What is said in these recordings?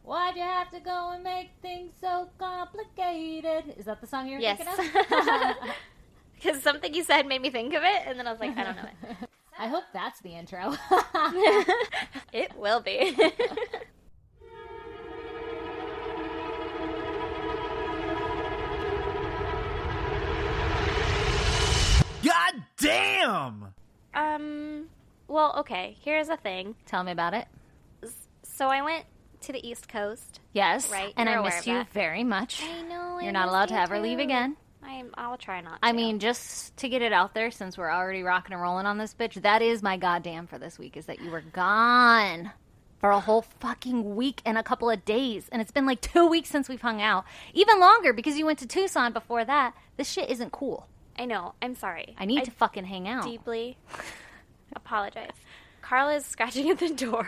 Why'd you have to go and make things so complicated? Is that the song you're thinking of? Because something you said made me think of it, and then I was like, I don't know it. I hope that's the intro. It will be. God damn! Well, okay, here's the thing. Tell me about it. So I went to the East Coast. Yes, Right, and you're I aware missed of you that. very much. I know. You're not allowed to ever leave again. I'll try not to. I mean, just to get it out there, since we're already rocking and rolling on this bitch, that is my goddamn for this week, is that you were gone for a whole fucking week and a couple of days. And it's been like 2 weeks since we've hung out. Even longer, because you went to Tucson before that. This shit isn't cool. I know. I'm sorry. I need to fucking hang out. Deeply apologize. Carl is scratching at the door.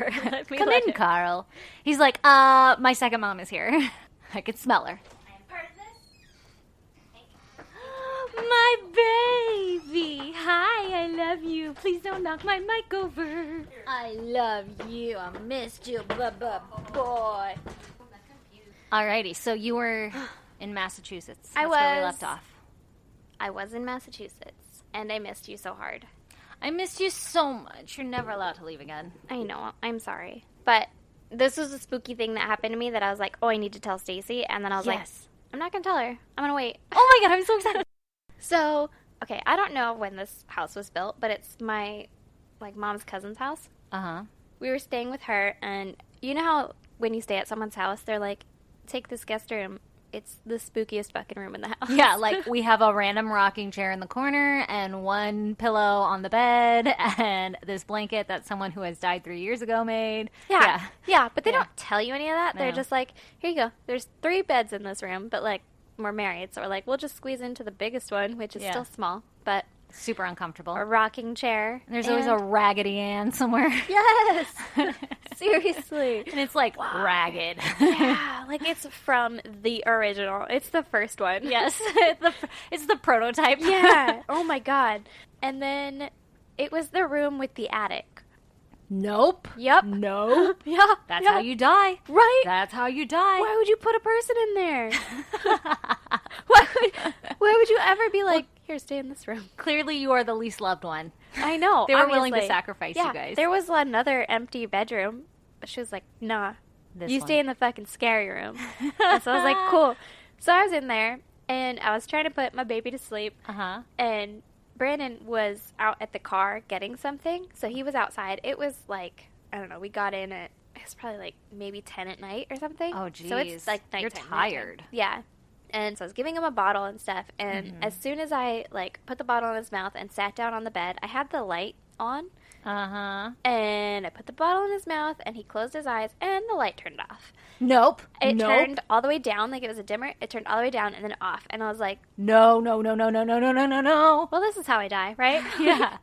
Come in, Carl. He's like, my second mom is here. I can smell her. My baby. Hi, I love you. Please don't knock my mic over. I love you. I missed you, boy. Alrighty, so you were in Massachusetts. That's where we left off. I was in Massachusetts, and I missed you so hard. I missed you so much. You're never allowed to leave again. I know. I'm sorry. But this was a spooky thing that happened to me that I was like, oh, I need to tell Stacy. And then I was like, I'm not going to tell her. I'm going to wait. Oh my God, I'm so excited. So, okay, I don't know when this house was built, but it's my, mom's cousin's house. Uh-huh. We were staying with her, and you know how when you stay at someone's house, they're like, take this guest room. It's the spookiest fucking room in the house. Yeah, like we have a random rocking chair in the corner and one pillow on the bed and this blanket that someone who has died 3 years ago made. Yeah, but they don't tell you any of that. They're No. just like, here you go. There's 3 beds in this room, but, we're married, so we're like, we'll just squeeze into the biggest one, which is still small, but Super uncomfortable. a rocking chair. There's always a Raggedy Ann somewhere. Yes! Seriously. And it's like ragged. Yeah, it's from the original. It's the first one. Yes. It's the prototype. Yeah. Oh my God. And then it was the room with the attic. Nope. Yep. Nope. Yeah. That's how you die. Right. That's how you die. Why would you put a person in there? why would you ever be like, here, stay in this room? Clearly you are the least loved one. I know. They were willing to obviously. sacrifice you guys. There was another empty bedroom, but she was like, nah, you stay in the fucking scary room. And so I was like, cool. So I was in there, and I was trying to put my baby to sleep, and Brandon was out at the car getting something, so he was outside. It was I don't know, we got in at, it was probably maybe 10 at night or something. Oh, geez. So it's nighttime. You're tired. Nighttime. Yeah. And so I was giving him a bottle and stuff, and as soon as I, put the bottle in his mouth and sat down on the bed, I had the light on. And I put the bottle in his mouth, and he closed his eyes, and the light turned off. Nope. It turned all the way down, it was a dimmer. It turned all the way down and then off. And I was like, No. well, this is how I die, right? Yeah.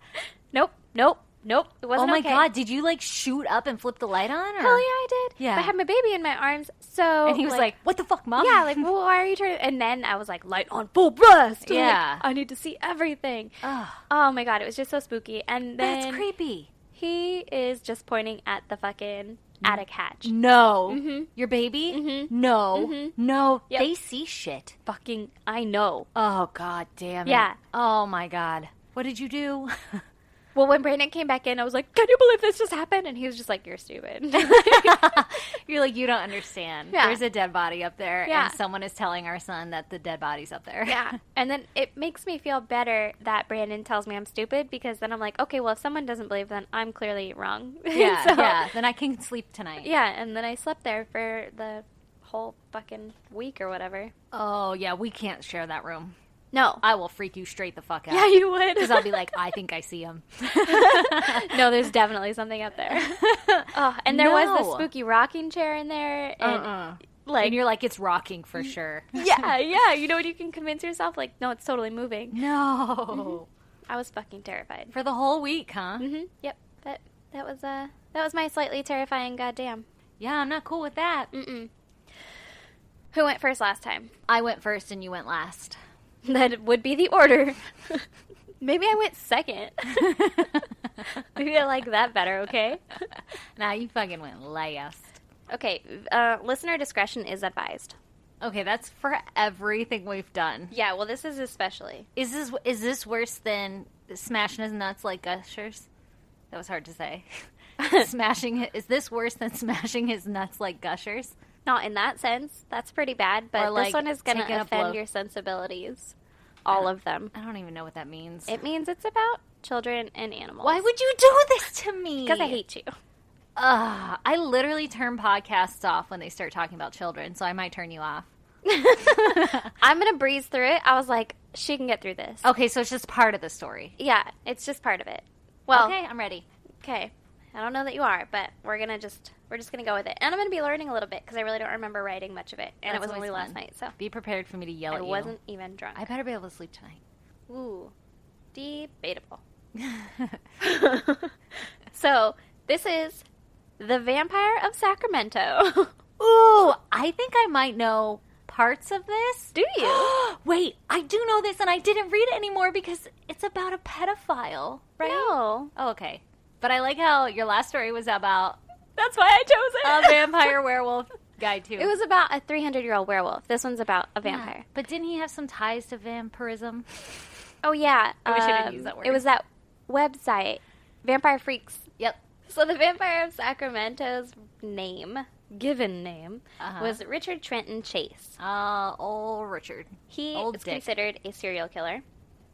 Nope. It wasn't Oh my okay. God, did you shoot up and flip the light on? Or? Hell yeah, I did. Yeah. But I had my baby in my arms, so. And he was like, what the fuck, Mom? Yeah, well, why are you turning? And then I was like, light on full blast. Yeah. I need to see everything. Ugh. Oh my God, it was just so spooky. And then. That's creepy. He is just pointing at the fucking attic hatch. No. Your baby? No. No. Yep. They see shit. Fucking, I know. Oh, God damn it. Yeah. Oh, my God. What did you do? Well, when Brandon came back in, I was like, can you believe this just happened? And he was just like, you're stupid. You're like, you don't understand. Yeah. There's a dead body up there, Yeah. and someone is telling our son that the dead body's up there. Yeah. And then it makes me feel better that Brandon tells me I'm stupid, because then I'm like, okay, well, if someone doesn't believe, then I'm clearly wrong. Yeah, So, yeah. Then I can sleep tonight. Yeah, and then I slept there for the whole fucking week or whatever. Oh, yeah, we can't share that room. No. I will freak you straight the fuck out. Yeah, you would. Because I'll be like, I think I see him. No, there's definitely something up there. Oh, and there was this No. spooky rocking chair in there. And, And you're like, it's rocking for sure. yeah. You know when you can convince yourself, no, it's totally moving. No. I was fucking terrified. For the whole week, huh? Yep. That was my slightly terrifying goddamn. Yeah, I'm not cool with that. Who went first last time? I went first and you went last. That would be the order. Maybe I went second. Maybe I like that better, okay? Nah, you fucking went last. Okay, listener discretion is advised. Okay, that's for everything we've done. Yeah, well, this is especially. Is this worse than smashing his nuts like gushers? That was hard to say. Is this worse than smashing his nuts like gushers? Not in that sense. That's pretty bad, but Or, this one is going to offend your sensibilities. All of them. I don't even know what that means. It means it's about children and animals. Why would you do this to me? Because I hate you. I literally turn podcasts off when they start talking about children, so I might turn you off. I'm going to breeze through it. I was like, she can get through this. Okay, so it's just part of the story. Yeah, it's just part of it. Well, okay, I'm ready. Okay. I don't know that you are, but we're just gonna go with it. And I'm going to be learning a little bit because I really don't remember writing much of it. And That's it was only fun. last night, so. Be prepared for me to yell at you. I wasn't even drunk. I better be able to sleep tonight. Ooh. Debatable. So, this is The Vampire of Sacramento. Ooh, I think I might know parts of this. Do you? Wait, I do know this and I didn't read it anymore because it's about a pedophile, right? No. Oh, okay. But I like how your last story was about That's why I chose it. a vampire werewolf guy, too. It was about a 300-year-old werewolf. This one's about a vampire. Yeah. But didn't he have some ties to vampirism? Oh, yeah. I wish I didn't use that word. It was that website, Vampire Freaks. Yep. So the Vampire of Sacramento's given name, was Richard Trenton Chase. Old Richard. He Old is Dick. considered a serial killer,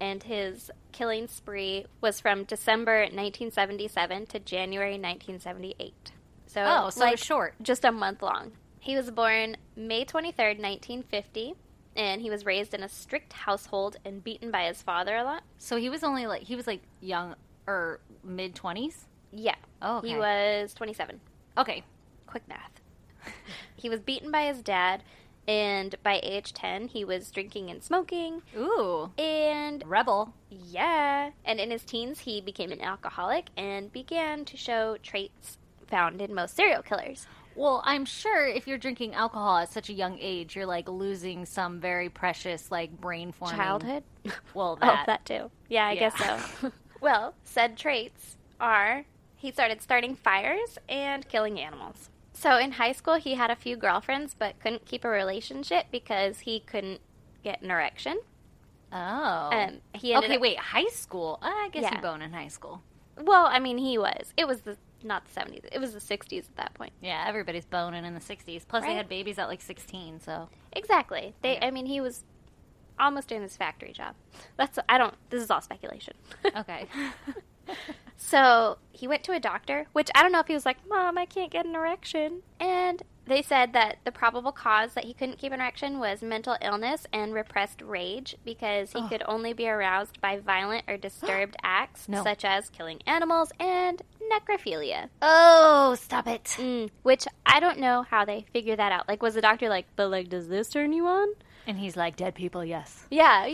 and his killing spree was from December 1977 to January 1978. So, it's short. Just a month long. He was born May 23rd, 1950, and he was raised in a strict household and beaten by his father a lot. So he was only young or mid-20s? Yeah. Oh, okay. He was 27. Okay. Quick math. He was beaten by his dad, and by age 10, he was drinking and smoking. Ooh. And rebel. Yeah. And in his teens, he became an alcoholic and began to show traits found in most serial killers. Well, I'm sure if you're drinking alcohol at such a young age, you're, losing some very precious, brain-forming... Childhood? Well, that. Oh, that too. Yeah, I guess so. Well, said traits are he started starting fires and killing animals. So in high school, he had a few girlfriends, but couldn't keep a relationship because he couldn't get an erection. Oh. Wait, high school? I guess you bone in high school. Well, I mean, he was. It was not the 70s. It was the 60s at that point. Yeah, everybody's boning in the 60s. Plus, they had babies at 16, so. Exactly. I mean, he was almost doing his factory job. This is all speculation. Okay. So he went to a doctor, which I don't know if he was like, Mom, I can't get an erection. And they said that the probable cause that he couldn't keep an erection was mental illness and repressed rage because he could only be aroused by violent or disturbed acts, such as killing animals and necrophilia. Oh, stop it. Which I don't know how they figure that out. Was the doctor but does this turn you on? And he's like, dead people, yes. Yeah,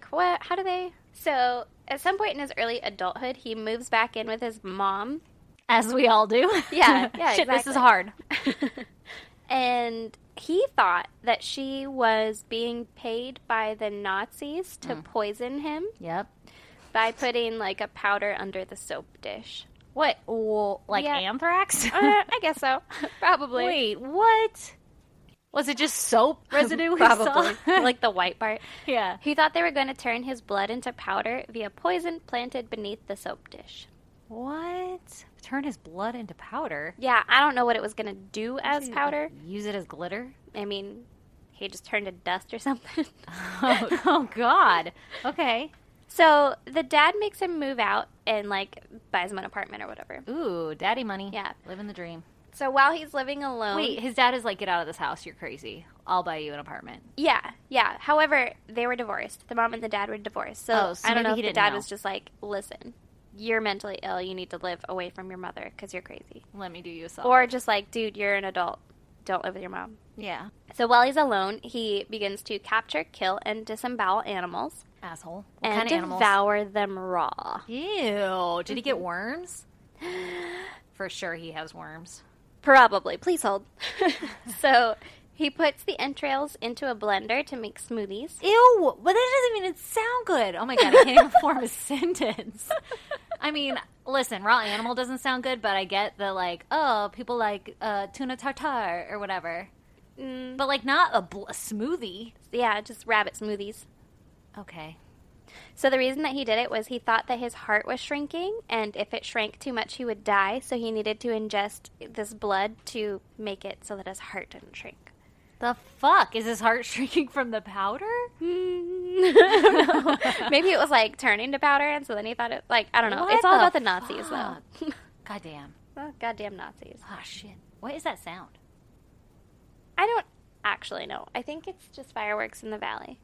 what? How do they? So at some point in his early adulthood, he moves back in with his mom. As we all do. Yeah, Shit, exactly. this is hard. And he thought that she was being paid by the Nazis to poison him. Yep. By putting, a powder under the soap dish. What? Well, anthrax? I guess so. Probably. Wait, what? Was it just soap residue? Probably. The white part. Yeah. He thought they were going to turn his blood into powder via poison planted beneath the soap dish. What? Turn his blood into powder? Yeah, I don't know what it was going to do as powder. Use it as glitter? I mean, he just turned to dust or something. Oh, God. Okay. So the dad makes him move out and, buys him an apartment or whatever. Ooh, daddy money. Yeah. Living the dream. So while he's living alone... Wait, his dad is get out of this house. You're crazy. I'll buy you an apartment. Yeah. However, they were divorced. The mom and the dad were divorced. So I don't know if the dad was just listen, you're mentally ill. You need to live away from your mother because you're crazy. Let me do you a solid. Or just dude, you're an adult. Don't live with your mom. Yeah. So while he's alone, he begins to capture, kill, and disembowel animals. Asshole. What kind of animals? Devour them raw. Ew. Did he get worms? For sure he has worms. Probably. Please hold. So he puts the entrails into a blender to make smoothies. Ew. But that doesn't even sound good. Oh my God. I can't even form a sentence. I mean, listen, raw animal doesn't sound good, but I get the, like, oh, people like tuna tartare or whatever. But, like, not a smoothie. Yeah, just rabbit smoothies. Okay. So the reason that he did it was he thought that his heart was shrinking, and if it shrank too much, he would die. So he needed to ingest this blood to make it so that his heart didn't shrink. The fuck? Is his heart shrinking from the powder? I don't know. Maybe it was like turning to powder, and so then he thought it, like, I don't know. What It's all the about the Nazis, though. Goddamn. Oh, goddamn Nazis. Oh, shit. What is that sound? I don't actually know. I think it's just fireworks in the valley.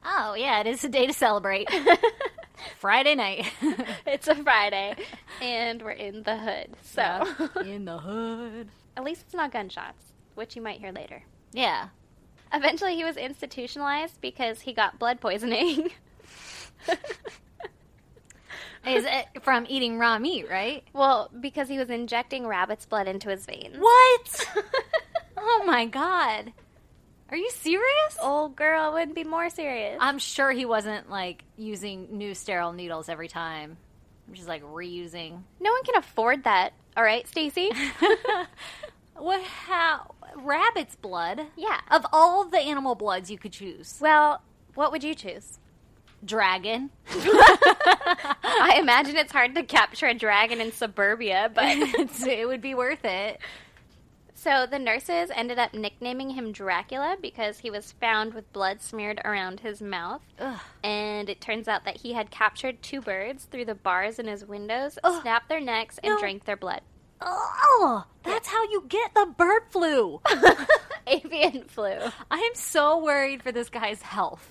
Oh, yeah, it is a day to celebrate. Friday night. It's a Friday, and we're in the hood. So Yeah, in the hood. At least it's not gunshots, which you might hear later. Yeah. Eventually, he was institutionalized because he got blood poisoning. Is it from eating raw meat, right? Well, because he was injecting rabbit's blood into his veins. What? Oh, my God. Are you serious? Old girl wouldn't be more serious. I'm sure he wasn't, like, using new sterile needles every time. I'm just, like, reusing. No one can afford that. All right, Stacy? What? How? Rabbit's blood? Yeah. Of all the animal bloods you could choose. Well, what would you choose? Dragon. I imagine it's hard to capture a dragon in suburbia, but It would be worth it. So the nurses ended up nicknaming him Dracula because he was found with blood smeared around his mouth. Ugh. And it turns out that he had captured 2 birds through the bars in his windows, snapped their necks, and drank their blood. Oh, that's how you get the bird flu. Avian flu. I am so worried for this guy's health.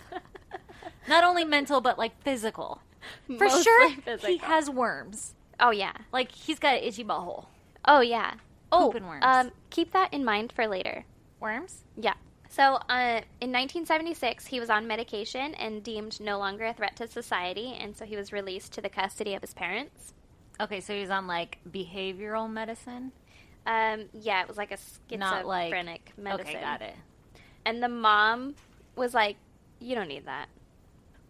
Not only mental, but, like, physical. For Mostly sure, physical. he has worms. Oh, yeah. Like, he's got an itchy butthole. Oh, yeah. Pooping worms. Keep that in mind for later. Worms? Yeah. So, in 1976, he was on medication and deemed no longer a threat to society, and so he was released to the custody of his parents. Okay, so he's on, like, behavioral medicine? Yeah, it was like a schizophrenic medicine. Okay, got it. And the mom was like, you don't need that.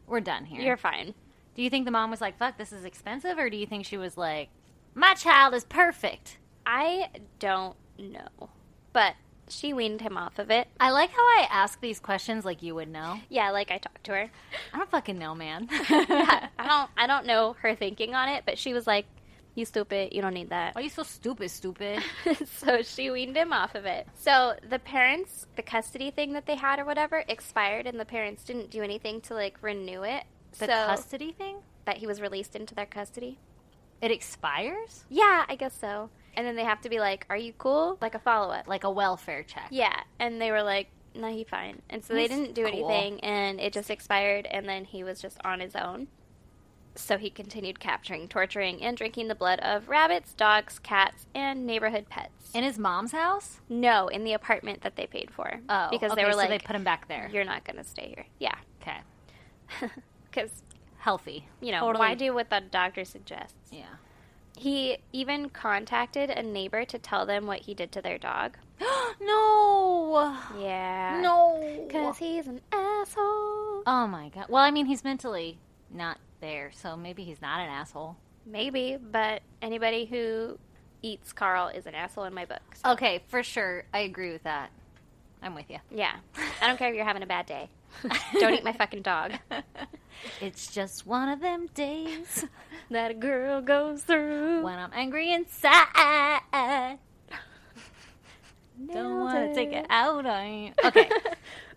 We're done here. You're fine. Do you think the mom was like, fuck, this is expensive? Or do you think she was like, my child is perfect? I don't know. But she weaned him off of it. I like how I ask these questions like you would know. Yeah, like I talked to her. I don't fucking know, man. Yeah, I don't know her thinking on it, but she was like, you stupid, you don't need that. Why are you so stupid? So she weaned him off of it. So the parents, the custody thing that they had or whatever, expired, and the parents didn't do anything to, like, renew it. The custody thing? That he was released into their custody. It expires? Yeah, I guess so. And then they have to be like, are you cool? Like a follow-up. Like a welfare check. Yeah, and they were like, no, he's fine. And so they didn't do anything, and it just expired, and then he was just on his own. So he continued capturing, torturing, and drinking the blood of rabbits, dogs, cats, and neighborhood pets. In his mom's house? No, in the apartment that they paid for. Oh, because okay, they were so like, they put him back there. You're not going to stay here. Yeah. Okay. Because, healthy. you know, Totally. why do what the doctor suggests? Yeah. He even contacted a neighbor to tell them what he did to their dog. No. Yeah. No. Because he's an asshole. Oh my god. Well, I mean, he's mentally not there, so maybe he's not an asshole. Maybe, but anybody who eats Carl is an asshole in my book. So. Okay, for sure. I agree with that. I'm with you. Yeah. I don't care if you're having a bad day. Don't eat my fucking dog. It's just one of them days that a girl goes through. when I'm angry inside. Don't want to take it out on you. Okay.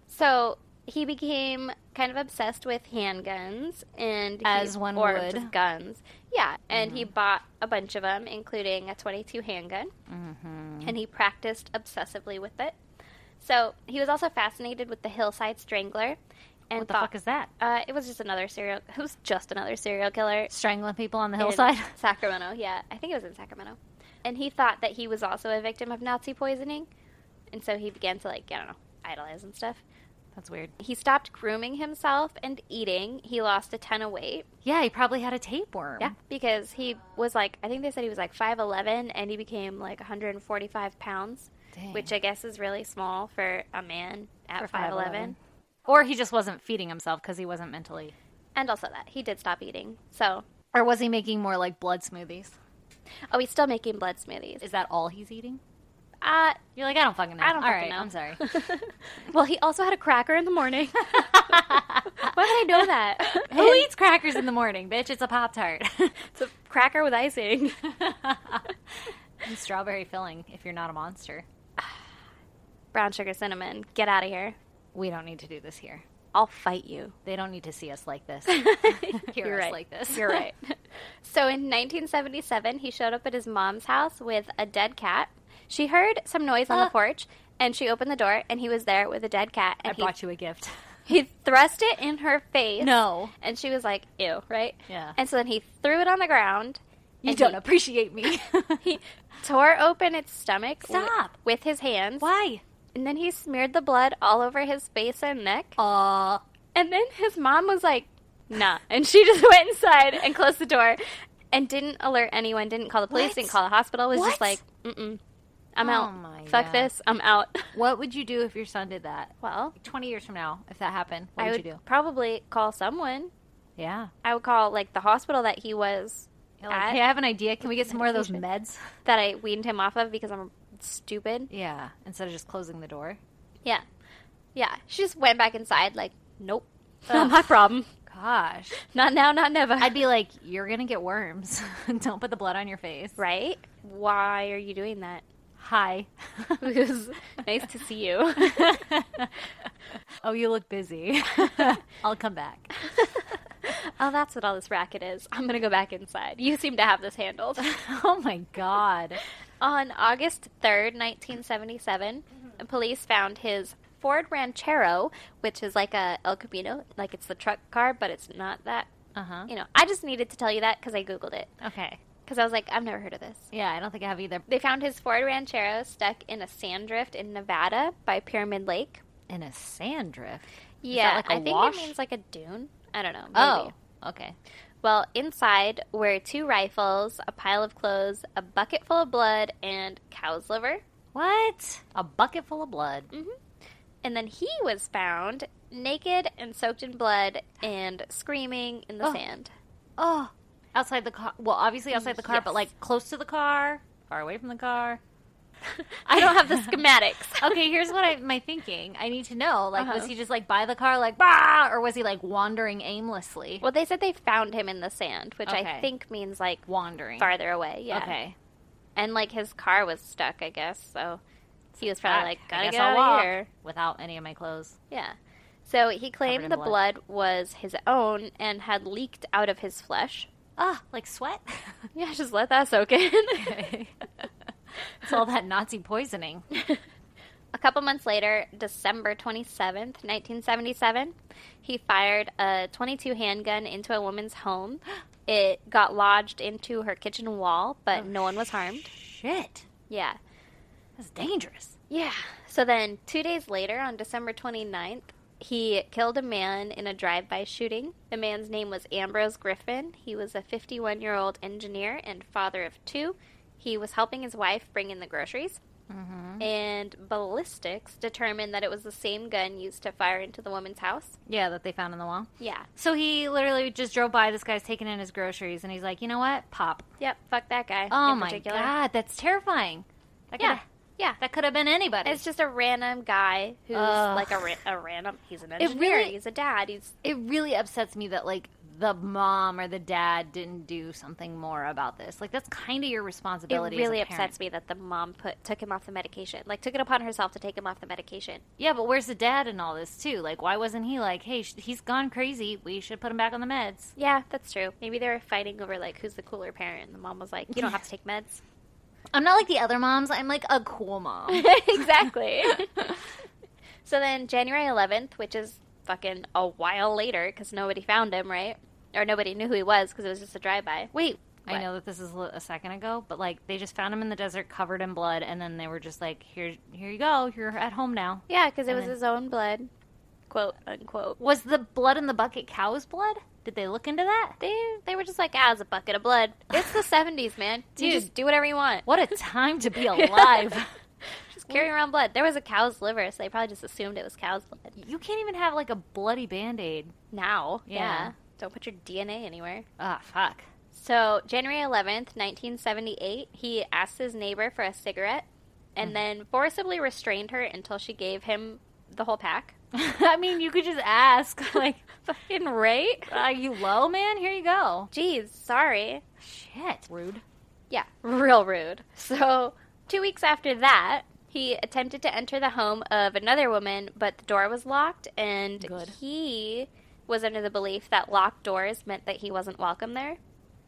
So he became kind of obsessed with handguns, and As one or would. just guns. Yeah, and he bought a bunch of them, including a .22 handgun, and he practiced obsessively with it. So he was also fascinated with the hillside strangler, and What the fuck is that? It was just another serial. It was just another serial killer. Strangling people on the in hillside? Sacramento. Yeah, I think it was in Sacramento. And he thought that he was also a victim of Nazi poisoning, and so he began to, like, I don't know, idolize and stuff. That's weird. He stopped grooming himself and eating. He lost a ton of weight. Yeah, he probably had a tapeworm. Yeah, because he was like, I think they said he was like 5'11", and he became like 145 pounds, Dang. which I guess is really small for a man at For 5'11". Or he just wasn't feeding himself because he wasn't mentally. And also that he did stop eating. So Or was he making more like blood smoothies? Oh, he's still making blood smoothies. Is that all he's eating? You're like, I don't fucking know. I don't all fucking right, know. I'm sorry. Well, he also had a cracker in the morning. Why would I know that? Who eats crackers in the morning, bitch? It's a Pop-Tart. It's a cracker with icing. And strawberry filling, if you're not a monster. Brown sugar cinnamon. Get out of here. We don't need to do this here. I'll fight you. They don't need to see us like this. Hear You're us right. like this. You're right. So in 1977, he showed up at his mom's house with a dead cat. She heard some noise on the porch, and she opened the door, and he was there with a dead cat. And I brought you a gift. He thrust it in her face. No. And she was like, ew, right? Yeah. And so then he threw it on the ground. You don't appreciate me. He tore open its stomach Stop. with his hands. Why? And then he smeared the blood all over his face and neck. And And then his mom was like, nah. And she just went inside and closed the door and didn't alert anyone, didn't call the police, What? didn't call the hospital, was What? just like, I'm Oh out. my Fuck God. this. I'm out. What would you do if your son did that? Well, 20 years from now, if that happened, what I would would you do? probably call someone. Yeah. I would call, like, the hospital that he was You're like, at, hey, I have an idea. Can we get some more of those meds? that I weaned him off of because I'm stupid. Yeah. Instead of just closing the door. Yeah. Yeah. She just went back inside, like, nope. Not my problem. Gosh. Not now, not never. I'd be like, you're going to get worms. Don't put the blood on your face. Right? Why are you doing that? Hi. Because nice to see you. Oh, you look busy. I'll come back. Oh, that's what all this racket is. I'm going to go back inside. You seem to have this handled. Oh, my God. On August 3rd, 1977, police found his Ford Ranchero, which is like a El Camino, like it's the truck car, but it's not that. Uh-huh. You know, I just needed to tell you that because I Googled it. Okay. Because I was like, I've never heard of this. Yeah, I don't think I have either. They found his Ford Ranchero stuck in a sand drift in Nevada by Pyramid Lake. In a sand drift? Yeah, like a I think wash? it means like a dune. I don't know. Maybe. Oh, okay. Well, inside were 2 rifles, a pile of clothes, a bucket full of blood, and cow's liver. What? A bucket full of blood. Mm-hmm. And then he was found naked and soaked in blood and screaming in the sand. Oh. Outside the car. Well, obviously outside the car, Yes. but like close to the car, far away from the car. I don't have the schematics. Okay, here's what my thinking. I need to know. Like, Uh-huh. was he just like by the car, like, bah, or was he like wandering aimlessly? Well, they said they found him in the sand, which I Okay. think means like Wandering. farther away. Yeah. Okay. And like his car was stuck, I guess. So he was probably like, I gotta guess get I'll out walk of here. without any of my clothes. Yeah. So he claimed in the blood. blood was his own and had leaked out of his flesh. Ah, like sweat? Yeah, just let that soak in. Okay. It's all that Nazi poisoning. A couple months later, December 27th, 1977, he fired a .22 handgun into a woman's home. It got lodged into her kitchen wall, but no one was harmed. Shit. Yeah. That's dangerous. Yeah. So then 2 days later, on December 29th, he killed a man in a drive-by shooting. The man's name was Ambrose Griffin. He was a 51-year-old engineer and father of 2. He was helping his wife bring in the groceries. Mm-hmm. And ballistics determined that it was the same gun used to fire into the woman's house. Yeah, that they found in the wall. Yeah. So he literally just drove by. This guy's taking in his groceries, and he's like, you know what? Pop. Yep, fuck that guy. Oh, in my particular. God. That's terrifying. That Yeah. coulda- Yeah. That could have been anybody. It's just a random guy who's Ugh. like a random. He's an engineer. really- He's a dad. It really upsets me that, like, the mom or the dad didn't do something more about this. Like, that's kind of your It responsibility really as a parent. upsets me that the mom took him off the medication. Like, took it upon herself to take him off the medication. Yeah, but where's the dad in all this, too? Like, why wasn't he like, hey, he's gone crazy. We should put him back on the meds. Yeah, that's true. Maybe they were fighting over, like, who's the cooler parent. And the mom was like, you don't have to take meds. I'm not like the other moms. I'm like a cool mom. Exactly. So then January 11th, which is fucking a while later because nobody found him, right? Or nobody knew who he was because it was just a drive-by. Wait, What? I know that this is a second ago, but like they just found him in the desert covered in blood, and then they were just like, here you go, you're at home now. Yeah, because it And was then- his own blood, quote unquote. Was the blood in the bucket cow's blood? Did they look into that? They were just like, it's a bucket of blood. It's the 70s, man. You Dude. just do whatever you want. What a time to be alive. Just carry around blood. There was a cow's liver, so they probably just assumed it was cow's blood. You can't even have like a bloody Band-Aid. Now, Yeah. yeah. Don't put your DNA anywhere. Ah, fuck. So, January 11th, 1978, he asked his neighbor for a cigarette and then forcibly restrained her until she gave him the whole pack. I mean, you could just ask, like, Fucking right? are you low, man? Here you go. Jeez, sorry. Shit. Rude. Yeah, real rude. So, 2 weeks after that, he attempted to enter the home of another woman, but the door was locked, and he was under the belief that locked doors meant that he wasn't welcome there.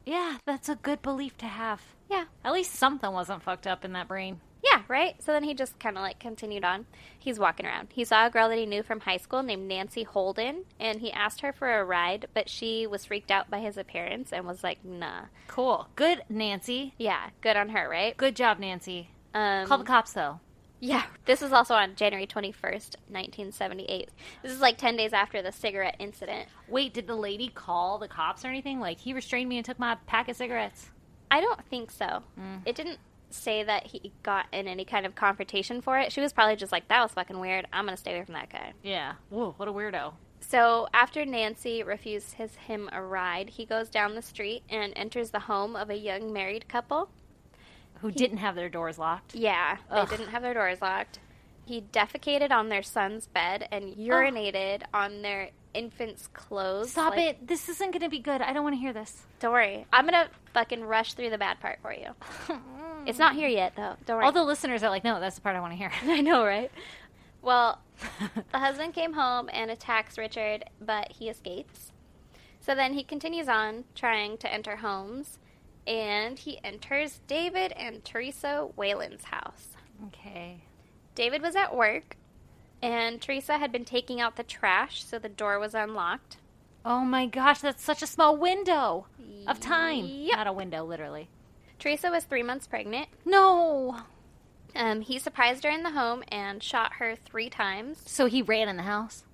Yeah, that's a good belief to have. Yeah. At least something wasn't fucked up in that brain. Yeah, right? So then he just kind of like continued on. He's walking around. He saw a girl that he knew from high school named Nancy Holden, and he asked her for a ride, but she was freaked out by his appearance and was like, nah. Cool. Good, Nancy. Yeah, good on her, right? Good job, Nancy. Call the cops, though. Yeah, this was also on January 21st, 1978. This is like 10 days after the cigarette incident. Wait, did the lady call the cops or anything? Like, he restrained me and took my pack of cigarettes? I don't think so. It didn't say that he got in any kind of confrontation for it. She was probably just like, that was fucking weird. I'm going to stay away from that guy. Yeah. Whoa, what a weirdo. So after Nancy refuses him a ride, he goes down the street and enters the home of a young married couple. Who didn't have their doors locked? Yeah, Ugh. they didn't have their doors locked. He defecated on their son's bed and urinated on their infant's clothes. Stop it. This isn't going to be good. I don't want to hear this. Don't worry. I'm going to fucking rush through the bad part for you. It's not here yet, though. Don't worry. All the listeners are like, no, that's the part I want to hear. I know, right? Well, the husband came home and attacks Richard, but he escapes. So then he continues on trying to enter homes, and he enters David and Teresa Whalen's house. Okay. David was at work, and Teresa had been taking out the trash, so the door was unlocked. Oh my gosh, that's such a small window of time. Yep. Not a window, literally. Teresa was 3 months pregnant. No. He surprised her in the home and shot her 3 times. So he ran in the house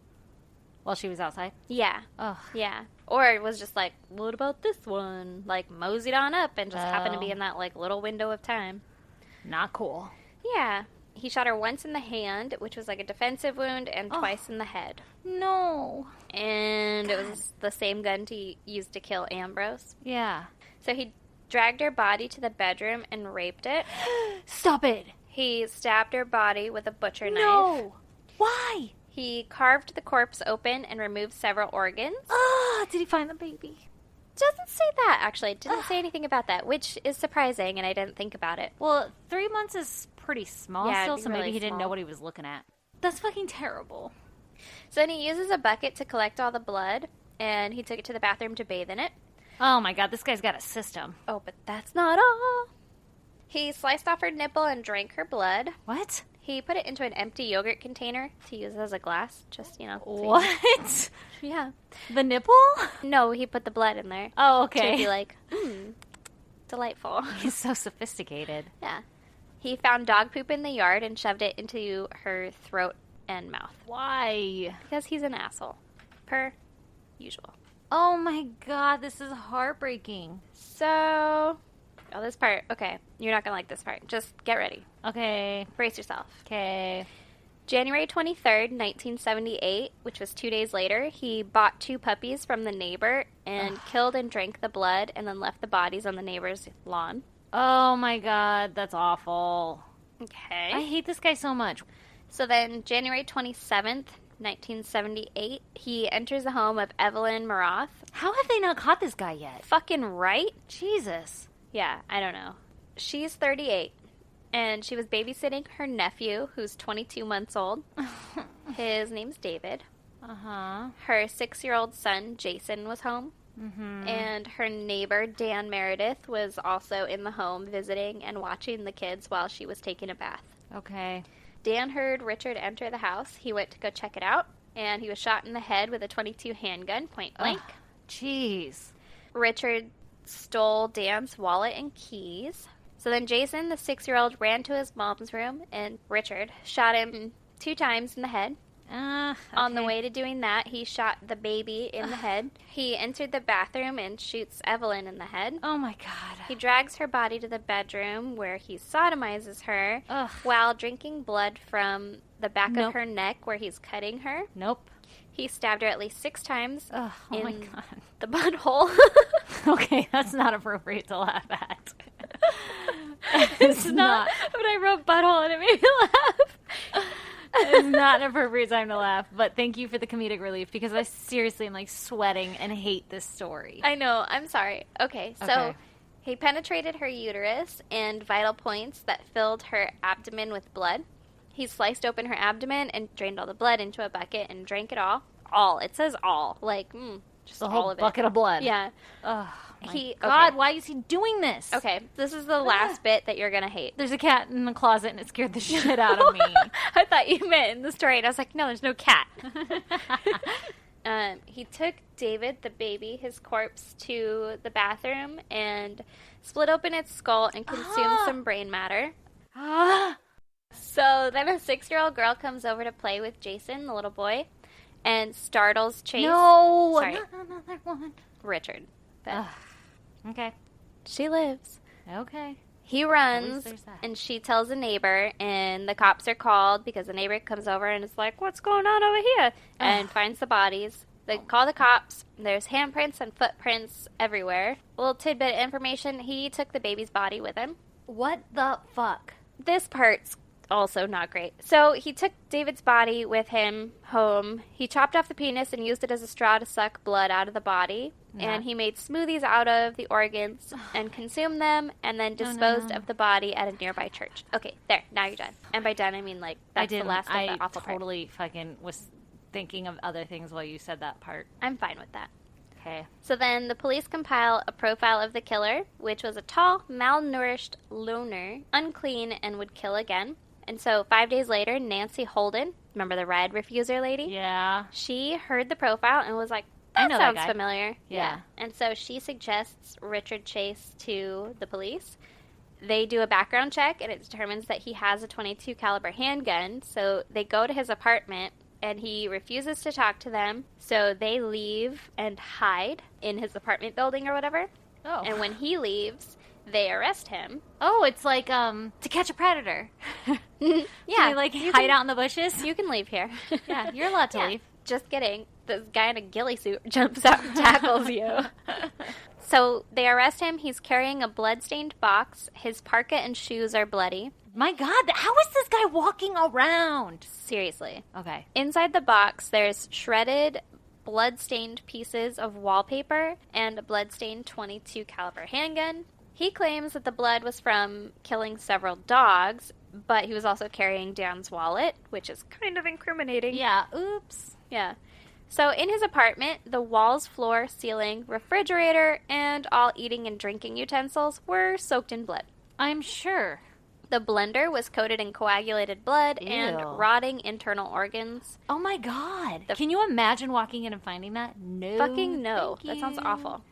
while she was outside? Yeah. Ugh. Yeah. Or it was just like, what about this one? Like, moseyed on up and just happened to be in that, like, little window of time. Not cool. Yeah. He shot her once in the hand, which was like a defensive wound, and twice in the head. No. And it was the same gun he used to kill Ambrose. Yeah. So he dragged her body to the bedroom and raped it. Stop it. He stabbed her body with a butcher knife. No. Why? He carved the corpse open and removed several organs. Ah, did he find the baby? Doesn't say that, actually. It didn't say anything about that, which is surprising, and I didn't think about it. Well, 3 months is pretty small Yeah, still, it'd be so maybe really he didn't small. know what he was looking at. That's fucking terrible. So then he uses a bucket to collect all the blood, and he took it to the bathroom to bathe in it. Oh my god, this guy's got a system. Oh, but that's not all. He sliced off her nipple and drank her blood. What? He put it into an empty yogurt container to use as a glass. Just, so What? Yeah. The nipple? No, he put the blood in there. Oh, To okay. be like, delightful. He's so sophisticated. Yeah. He found dog poop in the yard and shoved it into her throat and mouth. Why? Because he's an asshole. Per usual. Oh my god, this is heartbreaking. So, this part, okay, you're not going to like this part. Just get ready. Okay. Brace yourself. Okay. January 23rd, 1978, which was 2 days later, he bought 2 puppies from the neighbor and killed and drank the blood and then left the bodies on the neighbor's lawn. Oh my god, that's awful. Okay. I hate this guy so much. So then, January 27th, 1978, he enters the home of Evelyn Maroth. How have they not caught this guy yet? Fucking right? Jesus. Yeah, I don't know. She's 38, and she was babysitting her nephew, who's 22 months old. His name's David. Uh-huh. Her 6-year-old son, Jason, was home. Mm-hmm. And her neighbor, Dan Meredith, was also in the home visiting and watching the kids while she was taking a bath. Okay. Dan heard Richard enter the house. He went to go check it out, and he was shot in the head with a .22 handgun, point blank. Jeez. Richard stole Dan's wallet and keys. So then Jason, the 6-year-old, ran to his mom's room, and Richard shot him 2 times in the head. Okay. On the way to doing that, he shot the baby in the head. He entered the bathroom and shoots Evelyn in the head. Oh my god. He drags her body to the bedroom where he sodomizes her Ugh. while drinking blood from the back Nope. of her neck where he's cutting her. Nope. He stabbed her at least 6 times Ugh. Oh my in god. the butthole. Okay, that's not appropriate to laugh at. It's not. But I wrote butthole and it made me laugh. It's not an appropriate time to laugh, but thank you for the comedic relief because I seriously am like sweating and hate this story. I know. I'm sorry. Okay, so he penetrated her uterus and vital points that filled her abdomen with blood. He sliced open her abdomen and drained all the blood into a bucket and drank it all. All. It says all. Like, just The all whole of it. bucket of blood. Yeah. Oh, God, okay. why is he doing this? Okay, this is the last bit that you're going to hate. There's a cat in the closet and it scared the shit out of me. I thought you meant in the story, and I was like, no, there's no cat. He took David, the baby, his corpse, to the bathroom and split open its skull and consumed some brain matter. So then a 6-year-old girl comes over to play with Jason, the little boy, and startles Chase. No, Sorry. not another one. Richard. But Okay. she lives. Okay. He At runs, least there's that. and she tells a neighbor, and the cops are called because the neighbor comes over and is like, what's going on over here? And finds the bodies. They call the cops. There's handprints and footprints everywhere. A little tidbit of information, he took the baby's body with him. What the fuck? This part's also not great. So he took David's body with him home. He chopped off the penis and used it as a straw to suck blood out of the body. And he made smoothies out of the organs and consumed them and then disposed of the body at a nearby church. Okay, there. Now you're done. And by done, I mean, like, that's the last of the awful part. I totally fucking was thinking of other things while you said that part. I'm fine with that. Okay. So then the police compile a profile of the killer, which was a tall, malnourished loner, unclean, and would kill again. And so 5 days later, Nancy Holden, remember the ride refuser lady? Yeah. She heard the profile and was like, I that know that sounds guy. familiar. Yeah. And so she suggests Richard Chase to the police. They do a background check, and it determines that he has a .22 caliber handgun. So they go to his apartment, and he refuses to talk to them. So they leave and hide in his apartment building or whatever. Oh. And when he leaves, they arrest him. Oh, it's like To Catch a Predator. Yeah. Can you hide out in the bushes? You can leave here. Yeah, you're allowed to Yeah. leave. Just kidding. This guy in a ghillie suit jumps out and tackles you. So they arrest him. He's carrying a blood-stained box. His parka and shoes are bloody. My God, how is this guy walking around? Seriously. Okay. Inside the box, there's shredded, blood-stained pieces of wallpaper and a blood-stained .22 caliber handgun. He claims that the blood was from killing several dogs, but he was also carrying Dan's wallet, which is kind of incriminating. Yeah, oops. Yeah. So in his apartment, the walls, floor, ceiling, refrigerator, and all eating and drinking utensils were soaked in blood. I'm sure. The blender was coated in coagulated blood Ew. and rotting internal organs. Oh my God. Can you imagine walking in and finding that? No. Fucking no. thank That sounds you. awful.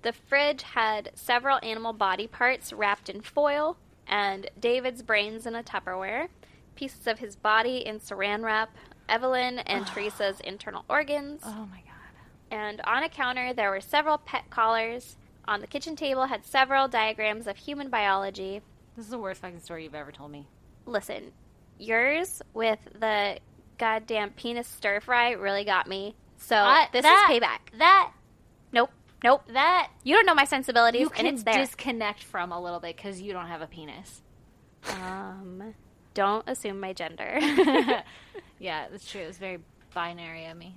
The fridge had several animal body parts wrapped in foil, and David's brains in a Tupperware, pieces of his body in saran wrap, Evelyn and Teresa's internal organs. Oh my God. And on a counter, there were several pet collars. On the kitchen table had several diagrams of human biology. This is the worst fucking story you've ever told me. Listen, yours with the goddamn penis stir fry really got me. So this is payback. Nope. That You don't know my sensibilities, you and can it's there. disconnect from a little bit because you don't have a penis. Don't assume my gender. Yeah, that's true. It's very binary of me.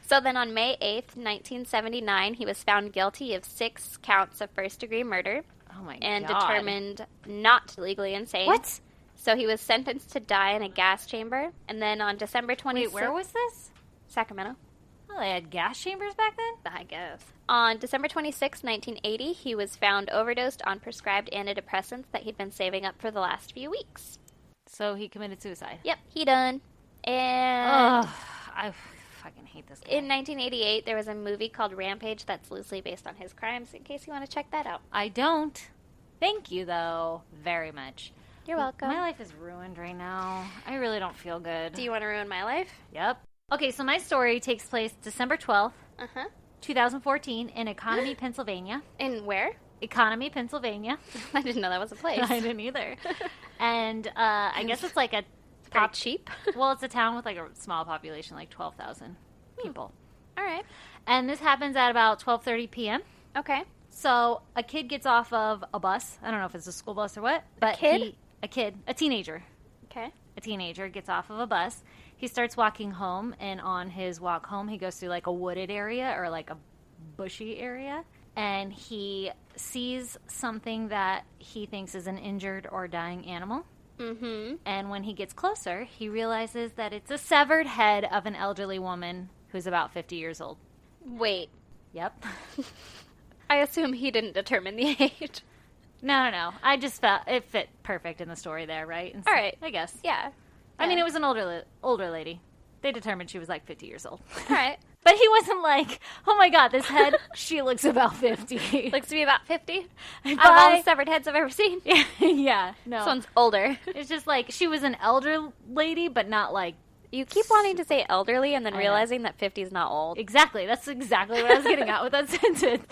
So then on May 8th, 1979, he was found guilty of 6 counts of first-degree murder Oh my and God. determined not legally insane. What? So he was sentenced to die in a gas chamber. And then on December 26th... Wait, where was this? Sacramento. Oh, they had gas chambers back then? I guess. On December 26, 1980, he was found overdosed on prescribed antidepressants that he'd been saving up for the last few weeks. So he committed suicide. Yep, he done. And Ugh, I fucking hate this guy. in 1988, there was a movie called Rampage that's loosely based on his crimes, in case you want to check that out. I don't. Thank you, though, very much. You're welcome. My life is ruined right now. I really don't feel good. Do you want to ruin my life? Yep. Okay, so my story takes place December 12th, Uh-huh. 2014, in Economy, Pennsylvania. And where? Economy, Pennsylvania. I didn't know that was a place. I didn't either. And I guess it's like a Very cheap. well, it's a town with like a small population, like 12,000 people. All right. And this happens at about 12:30 p.m. Okay. So a kid gets off of a bus. I don't know if it's a school bus or what. But a teenager. Okay. A teenager gets off of a bus. He starts walking home, and on his walk home, he goes through like a wooded area or like a bushy area. And he sees something that he thinks is an injured or dying animal. Mm-hmm. And when he gets closer, he realizes that it's a severed head of an elderly woman who's about 50 years old. Wait. Yep. I assume he didn't determine the age. No. I just felt it fit perfect in the story there, right? All right. I guess. Yeah. I mean, it was an older lady. They determined she was like 50 years old. All right. But he wasn't like, oh my god, this head, she looks about 50. Looks to be about 50. Of Bye. all the severed heads I've ever seen. Yeah, no. This one's older. It's just like, she was an elder lady, but not like... You keep wanting to say elderly and then realizing that 50 is not old. Exactly. That's exactly what I was getting at with that sentence.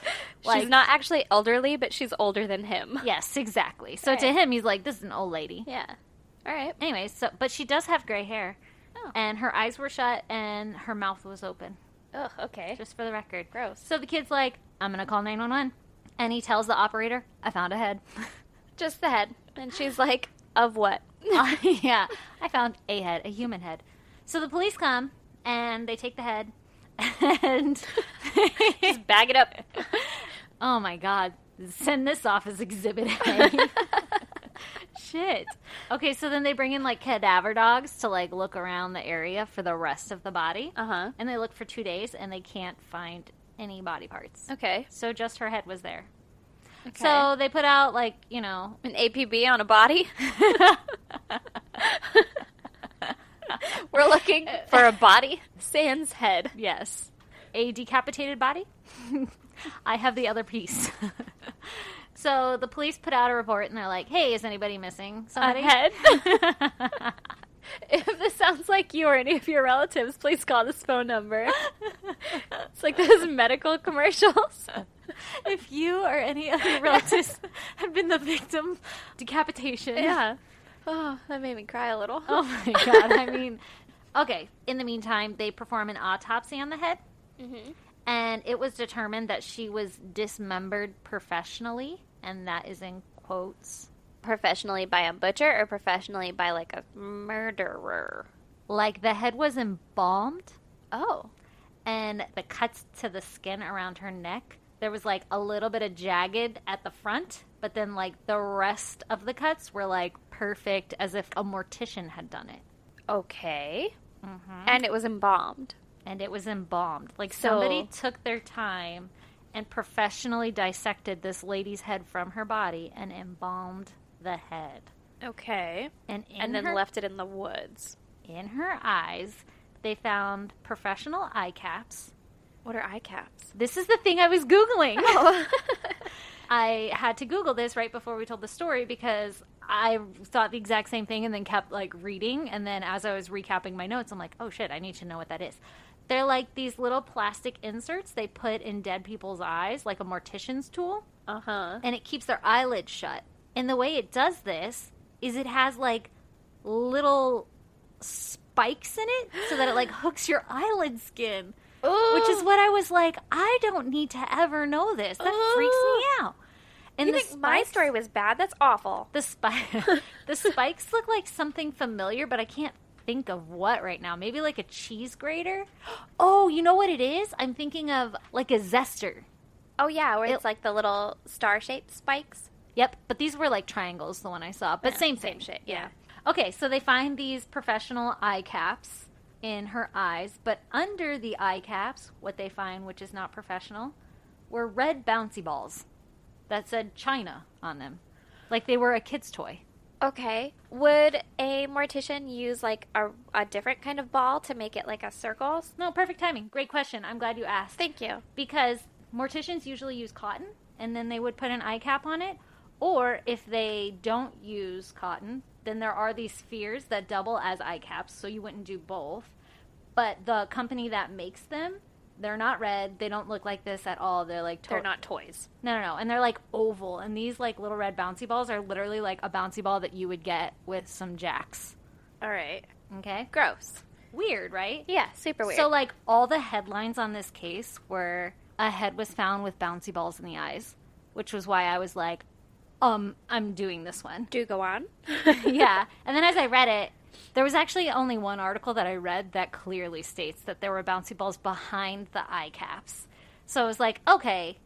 Like, she's not actually elderly, but she's older than him. Yes, exactly. So to him, he's like, this is an old lady. Yeah. All right. Anyway, but she does have gray hair. Oh. And her eyes were shut and her mouth was open. Ugh, okay. Just for the record. Gross. So the kid's like, I'm going to call 911. And he tells the operator, I found a head. Just the head. And she's like, of what? Yeah, I found a head, a human head. So the police come, and they take the head, and... Just bag it up. Oh, my God. Send this off as Exhibit A. Shit. Okay, so then they bring in, like, cadaver dogs to, like, look around the area for the rest of the body. Uh-huh. And they look for 2 days, and they can't find any body parts. Okay. So just her head was there. Okay. So they put out, like, you know... An APB on a body? We're looking for a body. Sans head. Yes. A decapitated body? I have the other piece. So the police put out a report, and they're like, hey, is anybody missing somebody? A head? If this sounds like you or any of your relatives, please call this phone number. It's like those medical commercials. If you or any of your relatives have been the victim of decapitation. Yeah. Oh, that made me cry a little. Oh, my God. I mean, okay. In the meantime, they perform an autopsy on the head. Mm-hmm. And it was determined that she was dismembered professionally. And that is in quotes. Professionally by a butcher or professionally by, like, a murderer? Like, the head was embalmed. Oh. And the cuts to the skin around her neck, there was, like, a little bit of jagged at the front. But then, like, the rest of the cuts were, like, perfect as if a mortician had done it. Okay. Mm-hmm. And it was embalmed. And it was embalmed. Like, somebody took their time and professionally dissected this lady's head from her body and embalmed the head. Okay. And then left it in the woods. In her eyes, they found professional eye caps. What are eye caps? This is the thing I was Googling. Oh. I had to Google this right before we told the story because I thought the exact same thing and then kept, like, reading. And then as I was recapping my notes, I'm like, oh, shit, I need to know what that is. They're like these little plastic inserts they put in dead people's eyes, like a mortician's tool. Uh-huh. And it keeps their eyelids shut. And the way it does this is it has, like, little spikes in it so that it, like, hooks your eyelid skin. Ooh. Which is what I was like, I don't need to ever know this. That freaks me out. And you think my story was bad? That's awful. The spikes look like something familiar, but I can't think of what right now. Maybe like a cheese grater? Oh, you know what it is? I'm thinking of like a zester. Oh, yeah, where it's like the little star-shaped spikes. Yep, but these were like triangles, the one I saw. But same thing. Same shit, yeah. Okay, so they find these professional eye caps in her eyes, but under the eye caps, what they find, which is not professional, were red bouncy balls that said China on them. Like they were a kid's toy. Okay. Would a mortician use like a different kind of ball to make it like a circle? No, perfect timing. Great question. I'm glad you asked. Thank you. Because morticians usually use cotton, and then they would put an eye cap on it. Or if they don't use cotton, then there are these spheres that double as eye caps, so you wouldn't do both. But the company that makes them, they're not red. They don't look like this at all. They're like... They're not toys. No. And they're like oval. And these like little red bouncy balls are literally like a bouncy ball that you would get with some jacks. All right. Okay? Gross. Weird, right? Yeah, super weird. So, like, all the headlines on this case were a head was found with bouncy balls in the eyes, which was why I was like, I'm doing this one. Do go on. Yeah. And then as I read it, there was actually only one article that I read that clearly states that there were bouncy balls behind the eye caps. So I was like, okay.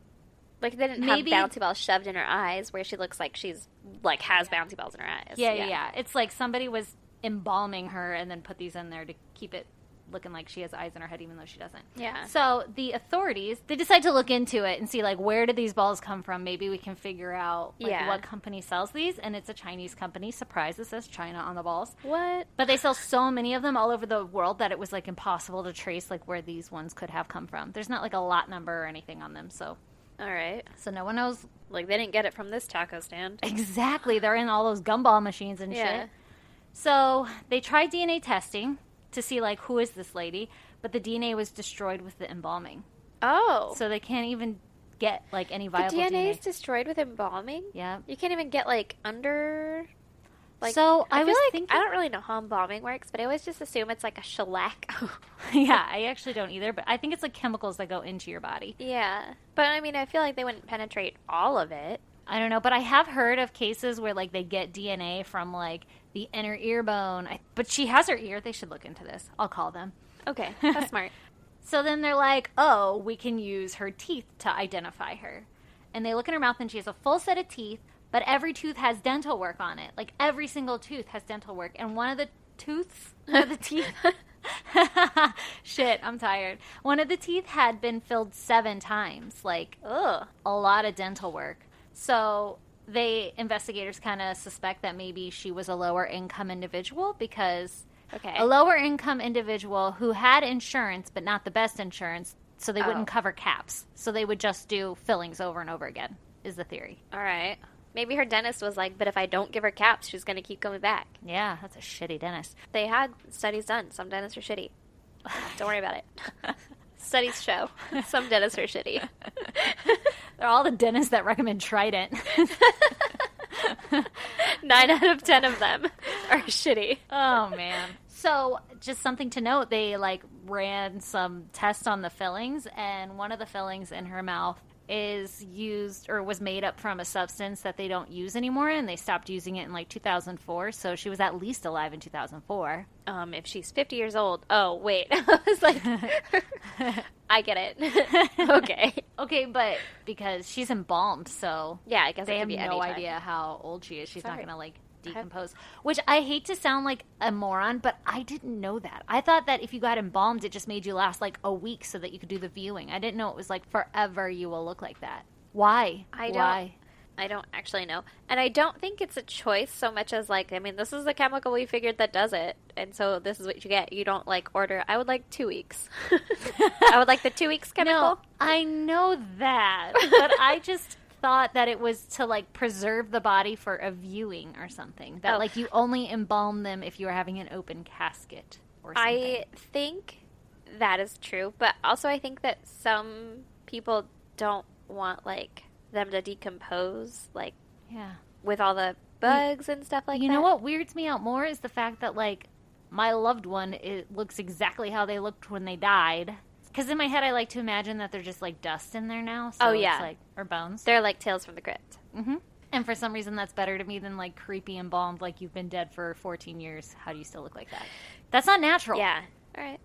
Like, they didn't Maybe- have bouncy balls shoved in her eyes where she looks like she's, like, has bouncy balls in her eyes. Yeah. It's like somebody was embalming her and then put these in there to keep it looking like she has eyes in her head even though she doesn't. Yeah. So the authorities, they decide to look into it and see, like, where did these balls come from? Maybe we can figure out, like, Yeah. what company sells these. And it's a Chinese company. Surprise, it says China on the balls. What? But they sell so many of them all over the world that it was, like, impossible to trace, like, where these ones could have come from. There's not, like, a lot number or anything on them, so All right. no one knows. Like, they didn't get it from this taco stand. Exactly. They're in all those gumball machines and Yeah. shit. So they tried DNA testing to see, like, who is this lady, but the DNA was destroyed with the embalming. Oh. So they can't even get, like, any the viable DNA DNA. is destroyed with embalming? Yeah. You can't even get, like, under... Like, So I feel was like, thinking... I don't really know how embalming works, but I always just assume it's like a shellac. Yeah, I actually don't either, but I think it's, like, chemicals that go into your body. Yeah. But, I mean, I feel like they wouldn't penetrate all of it. I don't know, but I have heard of cases where, like, they get DNA from, like, the inner ear bone. But she has her ear. They should look into this. I'll call them. Okay, that's smart. So then they're like, oh, we can use her teeth to identify her. And they look in her mouth and she has a full set of teeth, but every tooth has dental work on it. Like, every single tooth has dental work. And one of the teeth... Shit, I'm tired. One of the teeth had been filled 7 times. Like, Ugh. a lot of dental work. So investigators kind of suspect that maybe she was a lower income individual because Okay. a lower income individual who had insurance but not the best insurance, so they wouldn't cover caps. So they would just do fillings over and over again, is the theory. All right. Maybe her dentist was like, but if I don't give her caps, she's going to keep coming back. Yeah, that's a shitty dentist. They had studies done. Some dentists are shitty. Don't worry about it. Studies show. Some dentists are shitty. They're all the dentists that recommend Trident. 9 out of 10 of them are shitty. Oh, man. So, just something to note, they, like, ran some tests on the fillings, and one of the fillings in her mouth is used or was made up from a substance that they don't use anymore, and they stopped using it in, like, 2004, so she was at least alive in 2004. If she's 50 years old. Oh, wait. I was like, I get it. Okay. Okay, but because she's embalmed, so Yeah, I guess they it have could be no any time. idea how old she is. She's not Sorry. going to, like, decompose. Which I hate to sound like a moron, but I didn't know that. I thought that if you got embalmed, it just made you last, like, a week so that you could do the viewing. I didn't know it was, like, forever you will look like that. Why? Why? I don't actually know. And I don't think it's a choice so much as, like, I mean, this is the chemical we figured that does it. And so this is what you get. You don't, like, order, I would like 2 weeks. I would like the 2 weeks chemical. No, I know that, but I just thought that it was to, like, preserve the body for a viewing or something. That, like, you only embalm them if you are having an open casket or something. I think that is true. But also I think that some people don't want, like, them to decompose, like, Yeah. with all the bugs and stuff like that. You know what weirds me out more is the fact that, like, my loved one, it looks exactly how they looked when they died. Because in my head, I like to imagine that they're just, like, dust in there now. So Oh, yeah. It's like, or bones. They're like Tales from the Crypt. Mm-hmm. And for some reason, that's better to me than, like, creepy embalmed, like you've been dead for 14 years. How do you still look like that? That's not natural. Yeah. All right.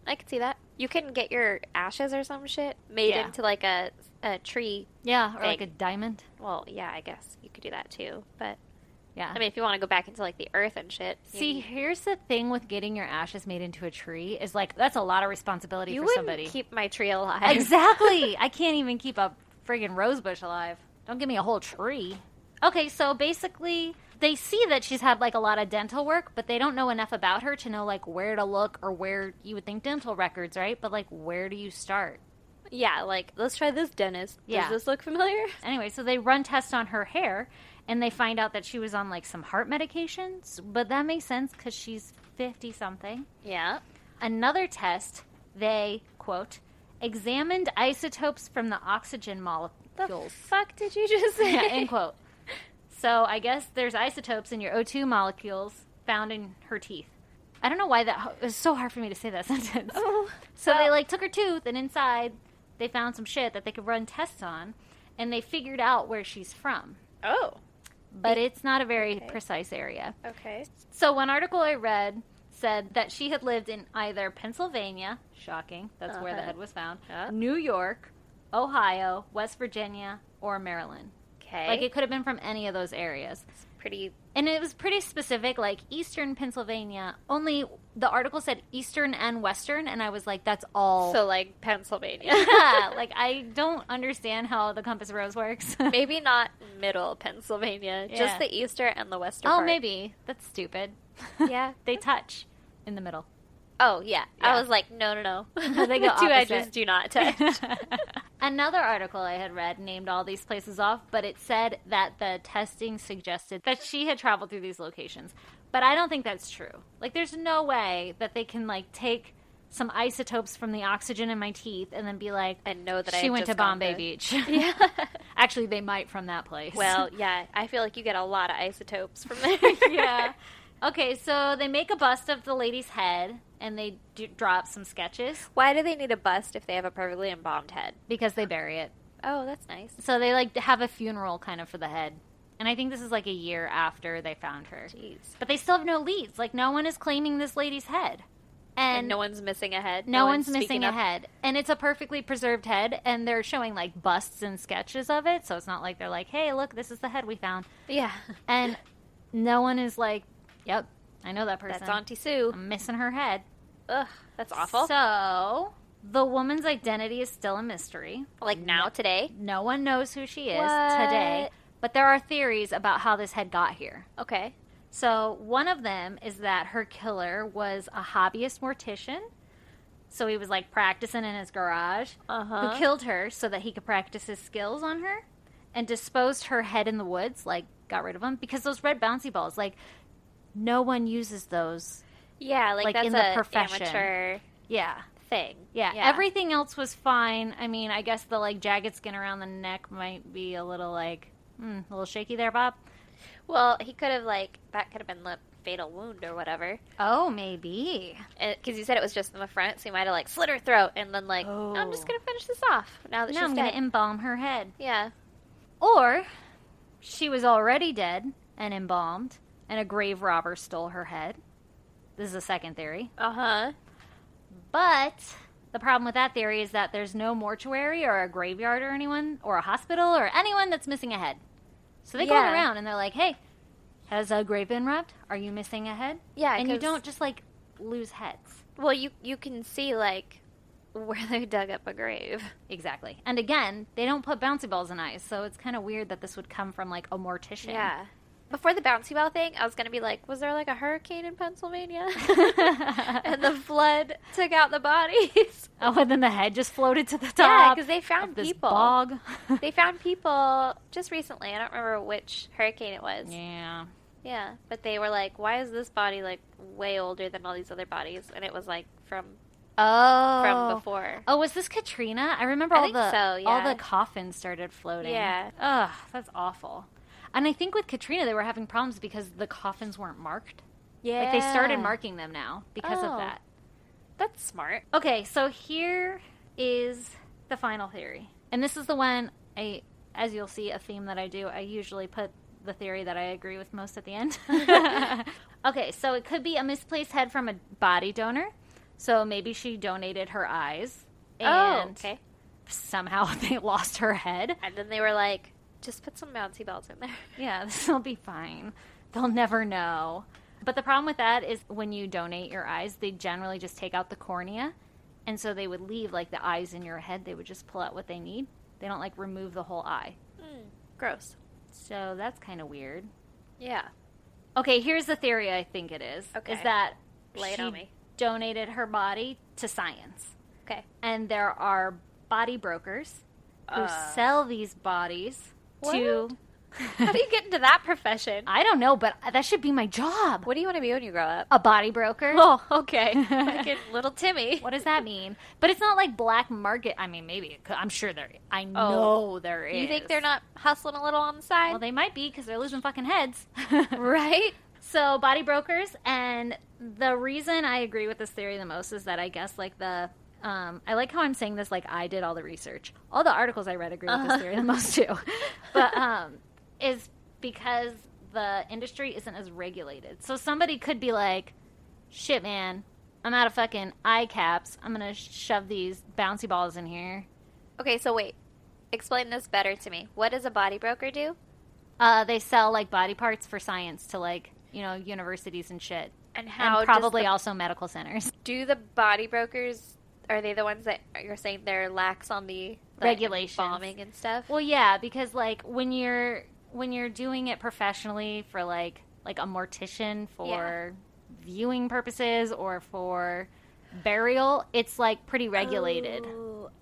I can see that. You can get your ashes or some shit made Yeah. into, like, a tree. Yeah, or like a Thing. diamond. Well, yeah, I guess you could do that too. But, Yeah. I mean, if you want to go back into, like, the earth and shit. See, here's the thing with getting your ashes made into a tree is, like, that's a lot of responsibility you for wouldn't somebody. keep my tree alive. Exactly. I can't even keep a friggin' rose bush alive. Don't give me a whole tree. Okay, so basically, they see that she's had, like, a lot of dental work, but they don't know enough about her to know, like, where to look or where you would think dental records, right? But, like, where do you start? Yeah, like, let's try this, dentist. Yeah. Does this look familiar? Anyway, so they run tests on her hair, and they find out that she was on, like, some heart medications, but that makes sense because she's 50-something. Yeah. Another test, they, quote, examined isotopes from the oxygen molecules. Fuck did you just say? Yeah, end quote. So I guess there's isotopes in your O2 molecules found in her teeth. I don't know why that... It was so hard for me to say that sentence. Oh. So they, like, took her tooth, and inside they found some shit that they could run tests on, and they figured out where she's from. Oh. But it's not a very precise area. Okay. So one article I read said that she had lived in either Pennsylvania, shocking, that's where the head was found, New York, Ohio, West Virginia, or Maryland. Okay. Like, it could have been from any of those areas. Pretty... And it was pretty specific, like, Eastern Pennsylvania. Only the article said Eastern and Western, and I was like, that's all. So, like, Pennsylvania. Yeah, like, I don't understand how the compass rose works. Maybe not middle Pennsylvania, just the eastern and the western part. Oh, maybe. That's stupid. Yeah. They touch in the middle. Oh, yeah. I was like, no. They go The two opposite. edges do not touch. Another article I had read named all these places off, but it said that the testing suggested that she had traveled through these locations. But I don't think that's true. Like, there's no way that they can, like, take some isotopes from the oxygen in my teeth and then be like, and know that she went to Bombay Beach. Yeah. Actually, they might from that place. Well, yeah. I feel like you get a lot of isotopes from there. Yeah. Okay, so they make a bust of the lady's head, and they drop some sketches. Why do they need a bust if they have a perfectly embalmed head? Because they bury it. Oh, that's nice. So they, like, have a funeral kind of for the head. And I think this is, like, a year after they found her. Jeez. But they still have no leads. Like, no one is claiming this lady's head. And no one's missing a head? No one's missing a head. And it's a perfectly preserved head, and they're showing, like, busts and sketches of it. So it's not like they're like, hey, look, this is the head we found. Yeah. And no one is like, yep, I know that person. That's Auntie Sue. I'm missing her head. Ugh, that's awful. So, the woman's identity is still a mystery. Like now, today? No one knows who she is What? today. But there are theories about how this head got here. Okay. So, one of them is that her killer was a hobbyist mortician. So he was, like, practicing in his garage. Who killed her so that he could practice his skills on her. And disposed her head in the woods, like, got rid of them. Because those red bouncy balls, like, no one uses those. Yeah, like that's in the a profession. amateur thing. Yeah, everything else was fine. I mean, I guess the, like, jagged skin around the neck might be a little, like, a little shaky there, Bob. Well, he could have, like, that could have been the fatal wound or whatever. Oh, maybe. Because you said it was just in the front, so he might have, like, slit her throat and then, like, oh, I'm just going to finish this off now that Now she's I'm dead. going to embalm her head. Yeah. Or she was already dead and embalmed, and a grave robber stole her head. This is a second theory. Uh-huh. But the problem with that theory is that there's no mortuary or a graveyard or anyone, or a hospital or anyone that's missing a head. So they go around and they're like, hey, has a grave been robbed? Are you missing a head? Yeah, and you don't just, like, lose heads. Well, you can see, like, where they dug up a grave. Exactly. And again, they don't put bouncy balls in eyes, so it's kind of weird that this would come from, like, a mortician. Yeah. Before the bouncy ball thing, I was going to be like, was there, like, a hurricane in Pennsylvania? And the flood took out the bodies. Oh, and then the head just floated to the top. Yeah, because they found of this people. bog. They found people just recently. I don't remember which hurricane it was. Yeah. Yeah, but they were like, why is this body, like, way older than all these other bodies? And it was, like, from before. Oh, was this Katrina? I remember I all think so, yeah. all the coffins started floating. Yeah. Ugh, that's awful. And I think with Katrina, they were having problems because the coffins weren't marked. Yeah. Like, they started marking them now because of that. That's smart. Okay, so here is the final theory. And this is the one, as you'll see, a theme that I do. I usually put the theory that I agree with most at the end. Okay, so it could be a misplaced head from a body donor. So maybe she donated her eyes. And okay. somehow they lost her head. And then they were like, just put some bouncy balls in there. Yeah, this will be fine. They'll never know. But the problem with that is when you donate your eyes, they generally just take out the cornea. And so they would leave, like, the eyes in your head. They would just pull out what they need. They don't, like, remove the whole eye. Gross. So that's kind of weird. Yeah. Okay, here's the theory I think it is. Okay. Is that Lay it she on me. donated her body to science. Okay. And there are body brokers who sell these bodies to... How do you get into that profession? I don't know, but that should be my job. What do you want to be when you grow up? A body broker. Oh, okay. Like little Timmy. What does that mean? But it's not like black market. I mean, maybe it could. I'm sure there. I know there is. You think they're not hustling a little on the side? Well, they might be because they're losing fucking heads. Right? So body brokers, and the reason I agree with this theory the most is that I guess like I like how I'm saying this like I did all the research. All the articles I read agree with this theory the most too. But is because the industry isn't as regulated. So somebody could be like, shit, man, I'm out of fucking eye caps. I'm going to shove these bouncy balls in here. Okay, so wait. Explain this better to me. What does a body broker do? They sell like body parts for science to like, universities and shit. And how probably also medical centers. Do the body brokers, are they the ones that you're saying they're lax on the regulations, bombing and stuff? Well, yeah, because like when you're doing it professionally for like a mortician for viewing purposes or for burial, it's like pretty regulated.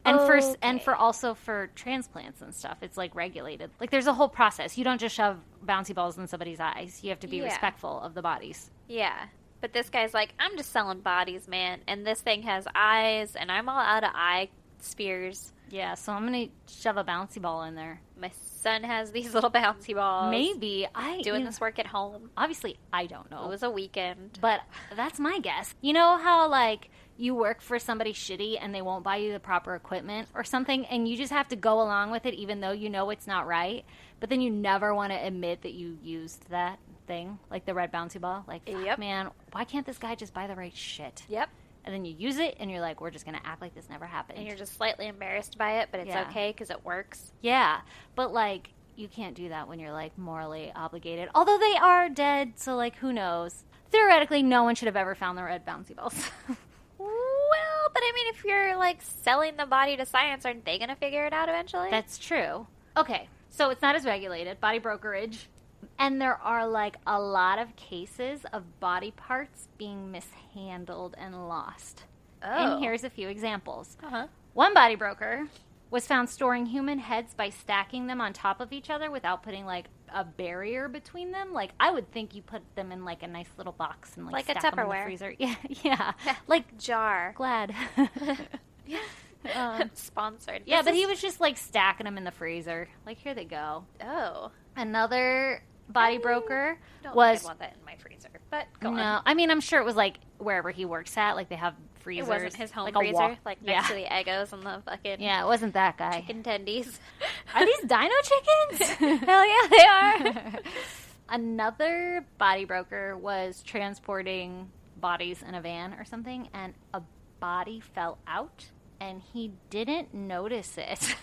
And for also for transplants and stuff, it's like regulated. Like there's a whole process. You don't just shove bouncy balls in somebody's eyes. You have to be respectful of the bodies. Yeah. But this guy's like, I'm just selling bodies, man. And this thing has eyes, and I'm all out of eye spheres. Yeah, so I'm going to shove a bouncy ball in there. My son has these little bouncy balls. Maybe. Doing this work at home. Obviously, I don't know. It was a weekend. But that's my guess. You know how, like, you work for somebody shitty and they won't buy you the proper equipment or something, and you just have to go along with it even though you know it's not right, but then you never want to admit that you used that thing, like the red bouncy ball. Like, fuck, man, why can't this guy just buy the right shit? Yep. And then you use it, and you're like, we're just going to act like this never happened. And you're just slightly embarrassed by it, but it's okay because it works. Yeah. But, like, you can't do that when you're, like, morally obligated. Although they are dead, so, like, who knows? Theoretically, no one should have ever found the red bouncy balls. Well, but I mean, if you're, like, selling the body to science, aren't they going to figure it out eventually? That's true. Okay. So it's not as regulated. Body brokerage. And there are, like, a lot of cases of body parts being mishandled and lost. Oh. And here's a few examples. One body broker was found storing human heads by stacking them on top of each other without putting, like, a barrier between them. Like, I would think you put them in, like, a nice little box and, like a stack them in the Tupperware. freezer. Yeah. Like, jar. glad. Sponsored. Yeah, but he was just, like, stacking them in the freezer. Like, here they go. Oh. Another body broker I was... want that in my freezer, but go No, on. I mean, I'm sure it was, like, wherever he works at. Like, they have freezers. It wasn't his home like freezer, like next to the Eggos and the fucking Yeah, it wasn't that guy. chicken tendies. Are these dino chickens? Hell yeah, they are. Another body broker was transporting bodies in a van or something, and a body fell out, and he didn't notice it.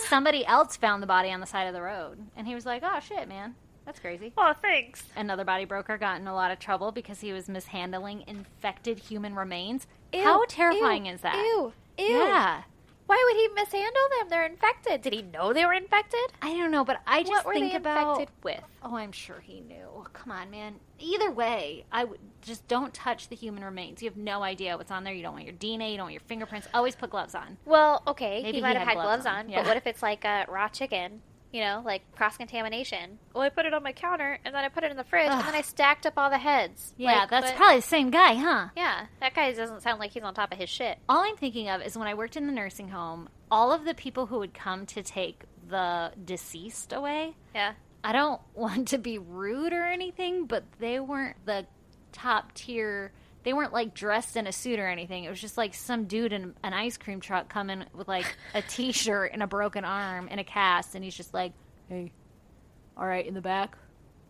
Somebody else found the body on the side of the road, and he was like, oh, shit, man. That's crazy. Oh, thanks. Another body broker got in a lot of trouble because he was mishandling infected human remains. Ew, How terrifying is that? Ew. Yeah. Why would he mishandle them? They're infected. Did he know they were infected? I don't know, but I just What were think they about... infected with? Oh, I'm sure he knew. Come on, man. Either way, I would just don't touch the human remains. You have no idea what's on there. You don't want your DNA. You don't want your fingerprints. Always put gloves on. Well, okay, Maybe he might he have had had gloves on, Yeah. but what if it's like a raw chicken? You know, like cross-contamination. Well, I put it on my counter, and then I put it in the fridge, and then I stacked up all the heads. Yeah, Like, that's but- probably the same guy, huh? Yeah, that guy doesn't sound like he's on top of his shit. All I'm thinking of is when I worked in the nursing home, all of the people who would come to take the deceased away, Yeah. I don't want to be rude or anything, but they weren't the top tier. They weren't like dressed in a suit or anything. It was just like some dude in an ice cream truck coming with like a t-shirt and a broken arm and a cast, and he's just like, hey, all right, in the back?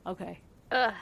Okay. Ugh.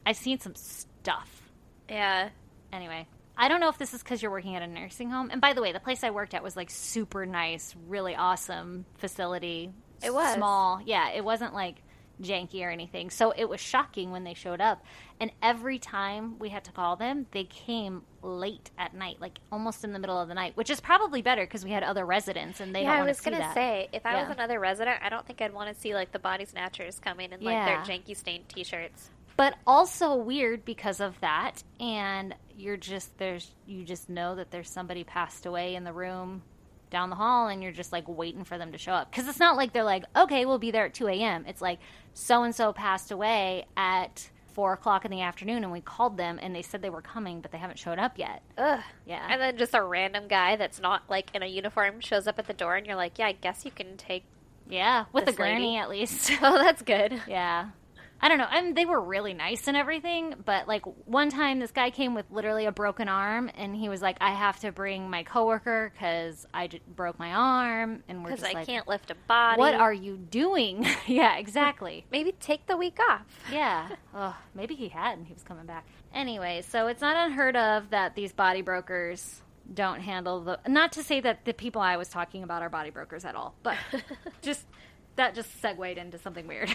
I've seen some stuff. Yeah. Anyway, I don't know if this is because you're working at a nursing home. And by the way, the place I worked at was like super nice, really awesome facility. It was. Small. Yeah, it wasn't like janky or anything. So it was shocking when they showed up. And every time we had to call them, they came late at night, like almost in the middle of the night, which is probably better because we had other residents and they don't I want was to see gonna that. say, if I was Yeah. another resident, I don't think I'd want to see like the body snatchers coming in like their janky stained t-shirts. But also weird because of that, and you just know that there's somebody passed away in the room down the hall, and you're just like waiting for them to show up. Because it's not like they're like, okay, we'll be there at 2 a.m. It's like so and so passed away at 4 o'clock in the afternoon, and we called them, and they said they were coming, but they haven't showed up yet. Ugh. Yeah. And then just a random guy that's not like in a uniform shows up at the door, and you're like, yeah, I guess you can take. Yeah, with This a gurney lady. at least. Oh, that's good. Yeah. I don't know. I mean, they were really nice and everything, but like one time this guy came with literally a broken arm, and he was like, I have to bring my coworker because I broke my arm, and we're just Because I like, can't lift a body. what are you doing? Yeah, exactly. Maybe take the week off. Yeah. Oh, maybe he had and he was coming back. Anyway, so it's not unheard of that these body brokers don't handle the... Not to say that the people I was talking about are body brokers at all, but that just segued into something weird.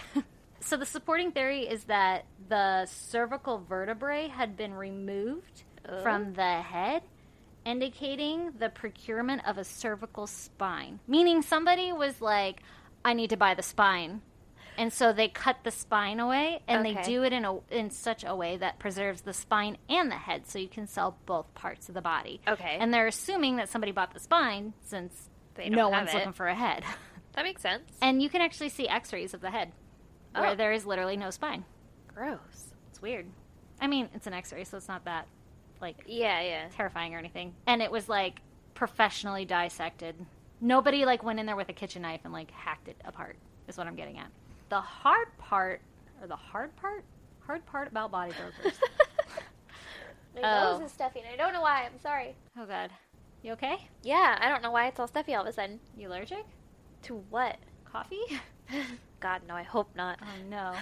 So the supporting theory is that the cervical vertebrae had been removed from the head, indicating the procurement of a cervical spine. Meaning somebody was like, I need to buy the spine. And so they cut the spine away, and they do it in such a way that preserves the spine and the head, so you can sell both parts of the body. Okay. And they're assuming that somebody bought the spine, since no one's looking for a head. That makes sense. And you can actually see x-rays of the head, where there is literally no spine. Gross. It's weird. I mean, it's an x-ray, so it's not that, like, Yeah. terrifying or anything. And it was, like, professionally dissected. Nobody, like, went in there with a kitchen knife and, like, hacked it apart, is what I'm getting at. The hard part about body brokers. My nose is stuffy, and I don't know why. I'm sorry. Oh, God. You okay? Yeah, I don't know why it's all stuffy all of a sudden. You allergic? To what? Coffee? God, no, I hope not. Oh, no.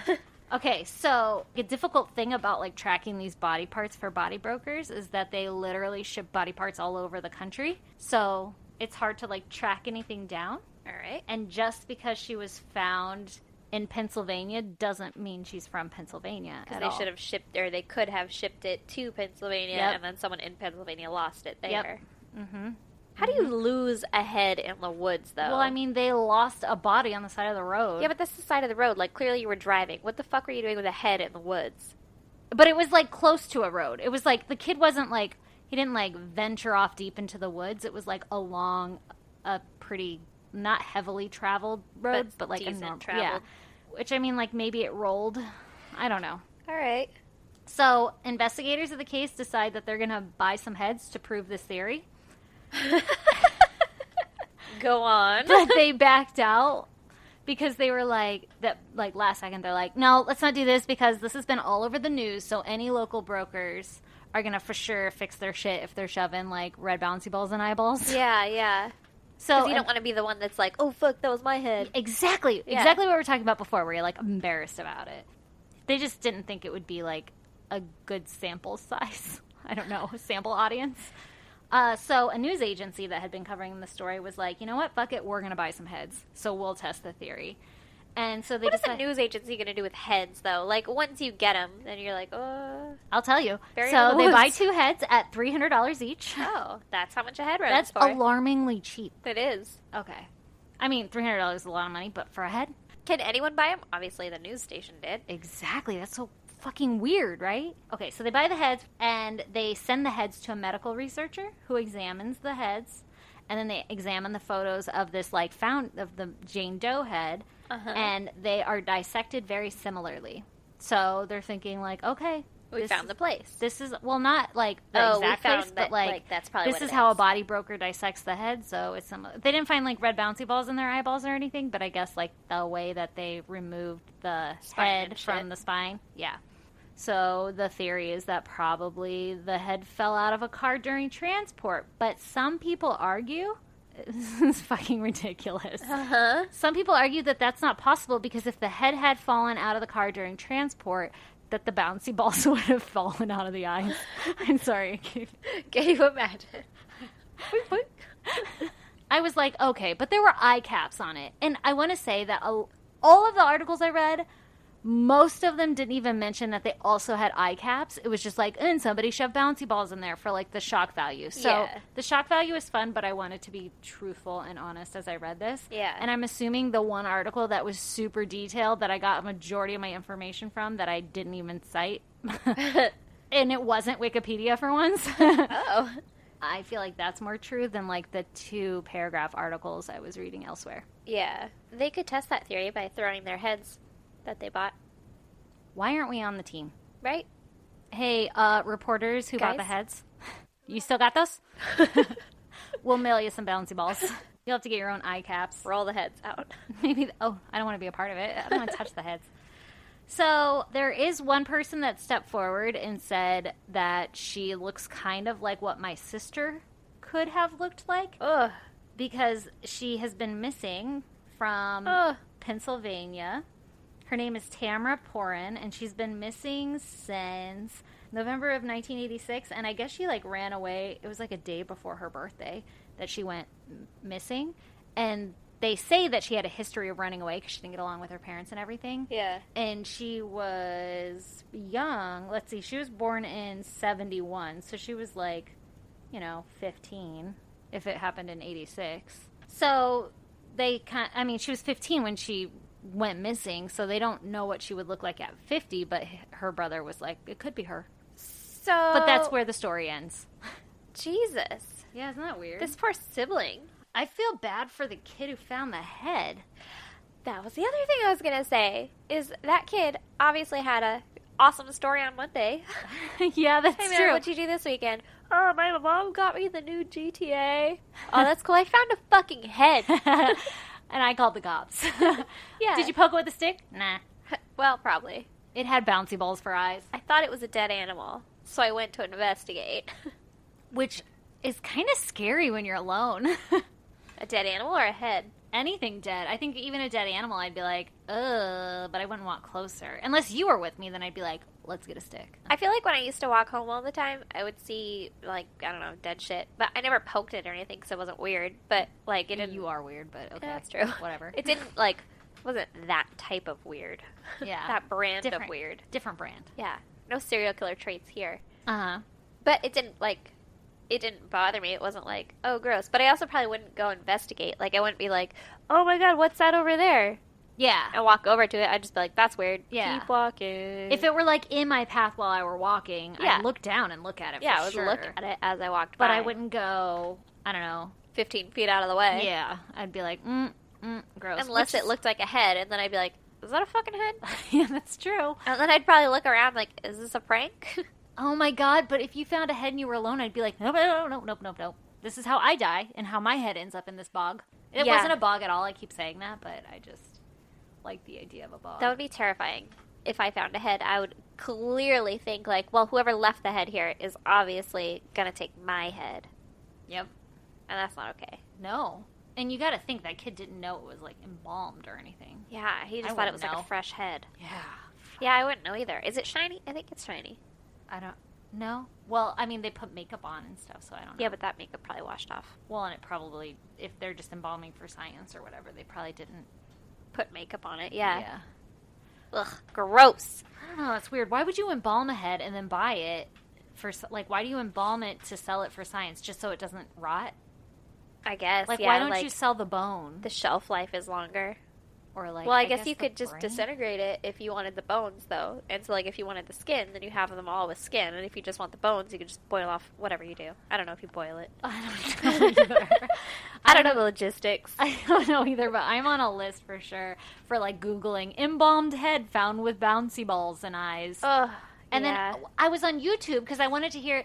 Okay, so a difficult thing about, like, tracking these body parts for body brokers is that they literally ship body parts all over the country. So it's hard to, like, track anything down. All right. And just because she was found in Pennsylvania doesn't mean she's from Pennsylvania Because at they all. should have shipped, or they could have shipped it to Pennsylvania, and then someone in Pennsylvania lost it there. Yep. Mm-hmm. How do you lose a head in the woods, though? Well, I mean, they lost a body on the side of the road. Yeah, but that's the side of the road. Like, clearly you were driving. What the fuck were you doing with a head in the woods? But it was, like, close to a road. It was, like, the kid wasn't, like, he didn't, like, venture off deep into the woods. It was, like, along a pretty, not heavily traveled road, but like, a normal traveled. Yeah. Which, I mean, like, maybe it rolled. I don't know. All right. So, investigators of the case decide that they're going to buy some heads to prove this theory. Go on. But they backed out because they were like, last second, they're like, no, let's not do this because this has been all over the news. So any local brokers are going to for sure fix their shit if they're shoving, like, red bouncy balls in eyeballs. Yeah. So you don't want to be the one that's like, oh, fuck, that was my head. Exactly. Yeah. Exactly what we were talking about before, where you're, like, embarrassed about it. They just didn't think it would be, like, a good sample size. I don't know, sample audience. So a news agency that had been covering the story was like, you know what, fuck it, we're going to buy some heads. So we'll test the theory. And so they What is a news agency going to do with heads, though? Like, once you get them, then you're like, oh. I'll tell you. Bury So in the they buy woods. 2 heads at $300 each. Oh, that's how much a head runs That's for. alarmingly cheap. It is. Okay. I mean, $300 is a lot of money, but for a head? Can anyone buy them? Obviously, the news station did. Exactly. That's so fucking weird, right? Okay, so they buy the heads, and they send the heads to a medical researcher who examines the heads, and then they examine the photos of this, like, of the Jane Doe head, and they are dissected very similarly. So they're thinking, like, okay, We found the place. This is, well, not, like, the exact we found place, that, but, like that's probably this what is it how a is. body broker dissects the head, so it's some... They didn't find, like, red bouncy balls in their eyeballs or anything, but I guess, like, the way that they removed the Spine head and from shit. the spine. Yeah. So the theory is that probably the head fell out of a car during transport, but some people argue... This is fucking ridiculous. Uh-huh. Some people argue that that's not possible because if the head had fallen out of the car during transport, that the bouncy balls would have fallen out of the eyes. I'm sorry. Can you imagine? I was like, okay, but there were eye caps on it. And I want to say that all of the articles I read, most of them didn't even mention that they also had eye caps. It was just like, and somebody shoved bouncy balls in there for, like, the shock value. So Yeah. the shock value is fun, but I wanted to be truthful and honest as I read this. Yeah. And I'm assuming the one article that was super detailed that I got a majority of my information from that I didn't even cite. And it wasn't Wikipedia for once. Oh. I feel like that's more true than, like, the 2-paragraph articles I was reading elsewhere. Yeah. They could test that theory by throwing their heads that they bought. Why aren't we on the team? Right? Hey, reporters who bought the Guys? heads. You still got those? We'll mail you some bouncy balls. You'll have to get your own eye caps. Roll the heads out. Maybe, I don't want to be a part of it. I don't want to touch the heads. So there is one person that stepped forward and said that she looks kind of like what my sister could have looked like. Ugh. Because she has been missing from Pennsylvania. Her name is Tamara Porin, and she's been missing since November of 1986. And I guess she ran away. It was a day before her birthday that she went missing. And they say that she had a history of running away because she didn't get along with her parents and everything. Yeah. And she was young. Let's see. She was born in 71. So she was 15 if it happened in 86. So she was 15 when she went missing. So they don't know what she would look like at 50. But her brother was like, it could be her. So. But that's where the story ends. Jesus. Yeah, isn't that weird? This poor sibling. I feel bad for the kid who found the head. That was the other thing I was going to say, is that kid obviously had a awesome story on Monday. Yeah, that's hey, man, true. What'd you do this weekend? Oh, my mom got me the new GTA. Oh, that's cool. I found a fucking head. And I called the cops. Yeah. Did you poke it with a stick? Nah. Well, probably. It had bouncy balls for eyes. I thought it was a dead animal, so I went to investigate. Which is kind of scary when you're alone. A dead animal or a head? Anything dead. I think even a dead animal, I'd be like, ugh, but I wouldn't walk closer. Unless you were with me, then I'd be like, let's get a stick. I feel like when I used to walk home all the time, I would see, I don't know, dead shit. But I never poked it or anything because it wasn't weird. But, it didn't... You are weird, but okay. Yeah, that's true. Whatever. It didn't, wasn't that type of weird. Yeah. That brand Different. of weird. Different brand. Yeah. No serial killer traits here. Uh-huh. But it didn't, it didn't bother me. It wasn't oh, gross. But I also probably wouldn't go investigate. I wouldn't be like, oh my god, what's that over there? Yeah. And walk over to it. I'd just be like, that's weird. Yeah. Keep walking. If it were in my path while I were walking, Yeah. I'd look down and look at it. Yeah, for I would sure. look at it as I walked by. But I wouldn't go, I don't know. 15 feet out of the way. Yeah. I'd be like, gross. Unless it looked like a head, and then I'd be like, is that a fucking head? Yeah, that's true. And then I'd probably look around is this a prank? Oh my god, but if you found a head and you were alone, I'd be like, nope. This is how I die and how my head ends up in this bog. It Yeah. wasn't a bog at all. I keep saying that, but I just like the idea of a bog. That would be terrifying. If I found a head, I would clearly think, well, whoever left the head here is obviously going to take my head. Yep. And that's not okay. No. And you gotta think that kid didn't know it was embalmed or anything. Yeah, he just I thought it was wouldn't like a fresh head. Yeah. Yeah, I wouldn't know either. Is it shiny? I think it's shiny. I don't know. Well, I mean, they put makeup on and stuff, so I don't know. Yeah, but that makeup probably washed off. Well, and it probably, if they're just embalming for science or whatever, they probably didn't Put makeup on it, yeah. Yeah. Ugh, gross. I don't know, that's weird. Why would you embalm a head and then buy it for, why do you embalm it to sell it for science? Just so it doesn't rot? I guess, yeah. Why don't you sell the bone? The shelf life is longer. Or well, I guess you the could just brain? disintegrate it if you wanted the bones, though. And so, if you wanted the skin, then you have them all with skin. And if you just want the bones, you could just boil off whatever you do. I don't know if you boil it. I don't know either. I don't know the logistics. I don't know either, but I'm on a list for sure for Googling embalmed head found with bouncy balls and eyes. Ugh, And yeah. then I was on YouTube because I wanted to hear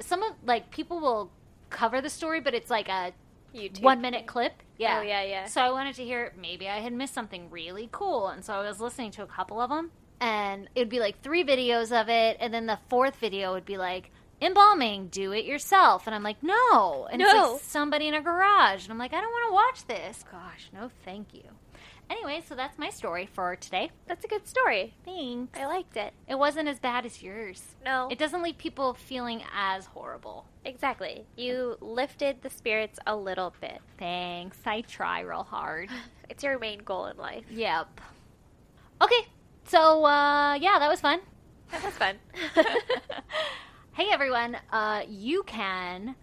some of people will cover the story, but it's a YouTube 1 minute clip. Yeah. Oh, yeah. So I wanted to hear, maybe I had missed something really cool. And so I was listening to a couple of them. And it would be 3 videos of it. And then the 4th video would be embalming, do it yourself. And I'm like, no. And No. it's somebody in a garage. And I'm like, I don't want to watch this. Gosh, no thank you. Anyway, so that's my story for today. That's a good story. Thanks. I liked it. It wasn't as bad as yours. No. It doesn't leave people feeling as horrible. Exactly. You lifted the spirits a little bit. Thanks. I try real hard. It's your main goal in life. Yep. Okay. So, yeah, that was fun. That was fun. Hey, everyone. You can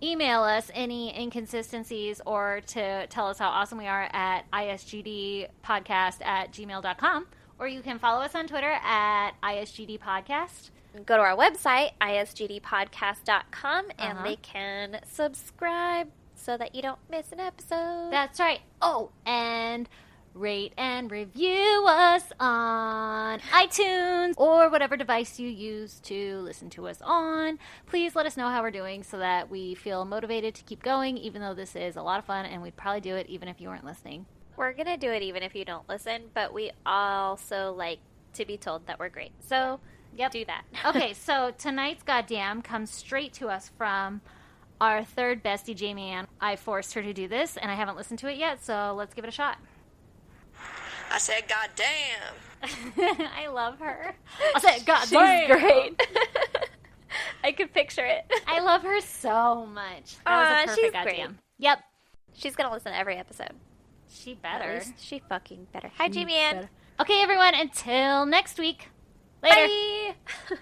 email us any inconsistencies or to tell us how awesome we are at isgdpodcast@gmail.com. Or you can follow us on Twitter at isgdpodcast. Go to our website, isgdpodcast.com, and Uh-huh. they can subscribe so that you don't miss an episode. That's right. Oh, and rate and review us on iTunes or whatever device you use to listen to us on. Please let us know how we're doing so that we feel motivated to keep going, even though this is a lot of fun, and we'd probably do it even if you weren't listening. We're going to do it even if you don't listen, but we also to be told that we're great. So, do that. Okay, so tonight's goddamn comes straight to us from our third bestie, Jamie Ann. I forced her to do this, and I haven't listened to it yet, so let's give it a shot. I said, goddamn. I love her. I said, goddamn. She's great. I could picture it. I love her so much. That was a perfect goddamn. Great. Yep. She's going to listen to every episode. She better. At least she fucking better. Hi, Jamie Ann. Okay, everyone, until next week. Later. Bye.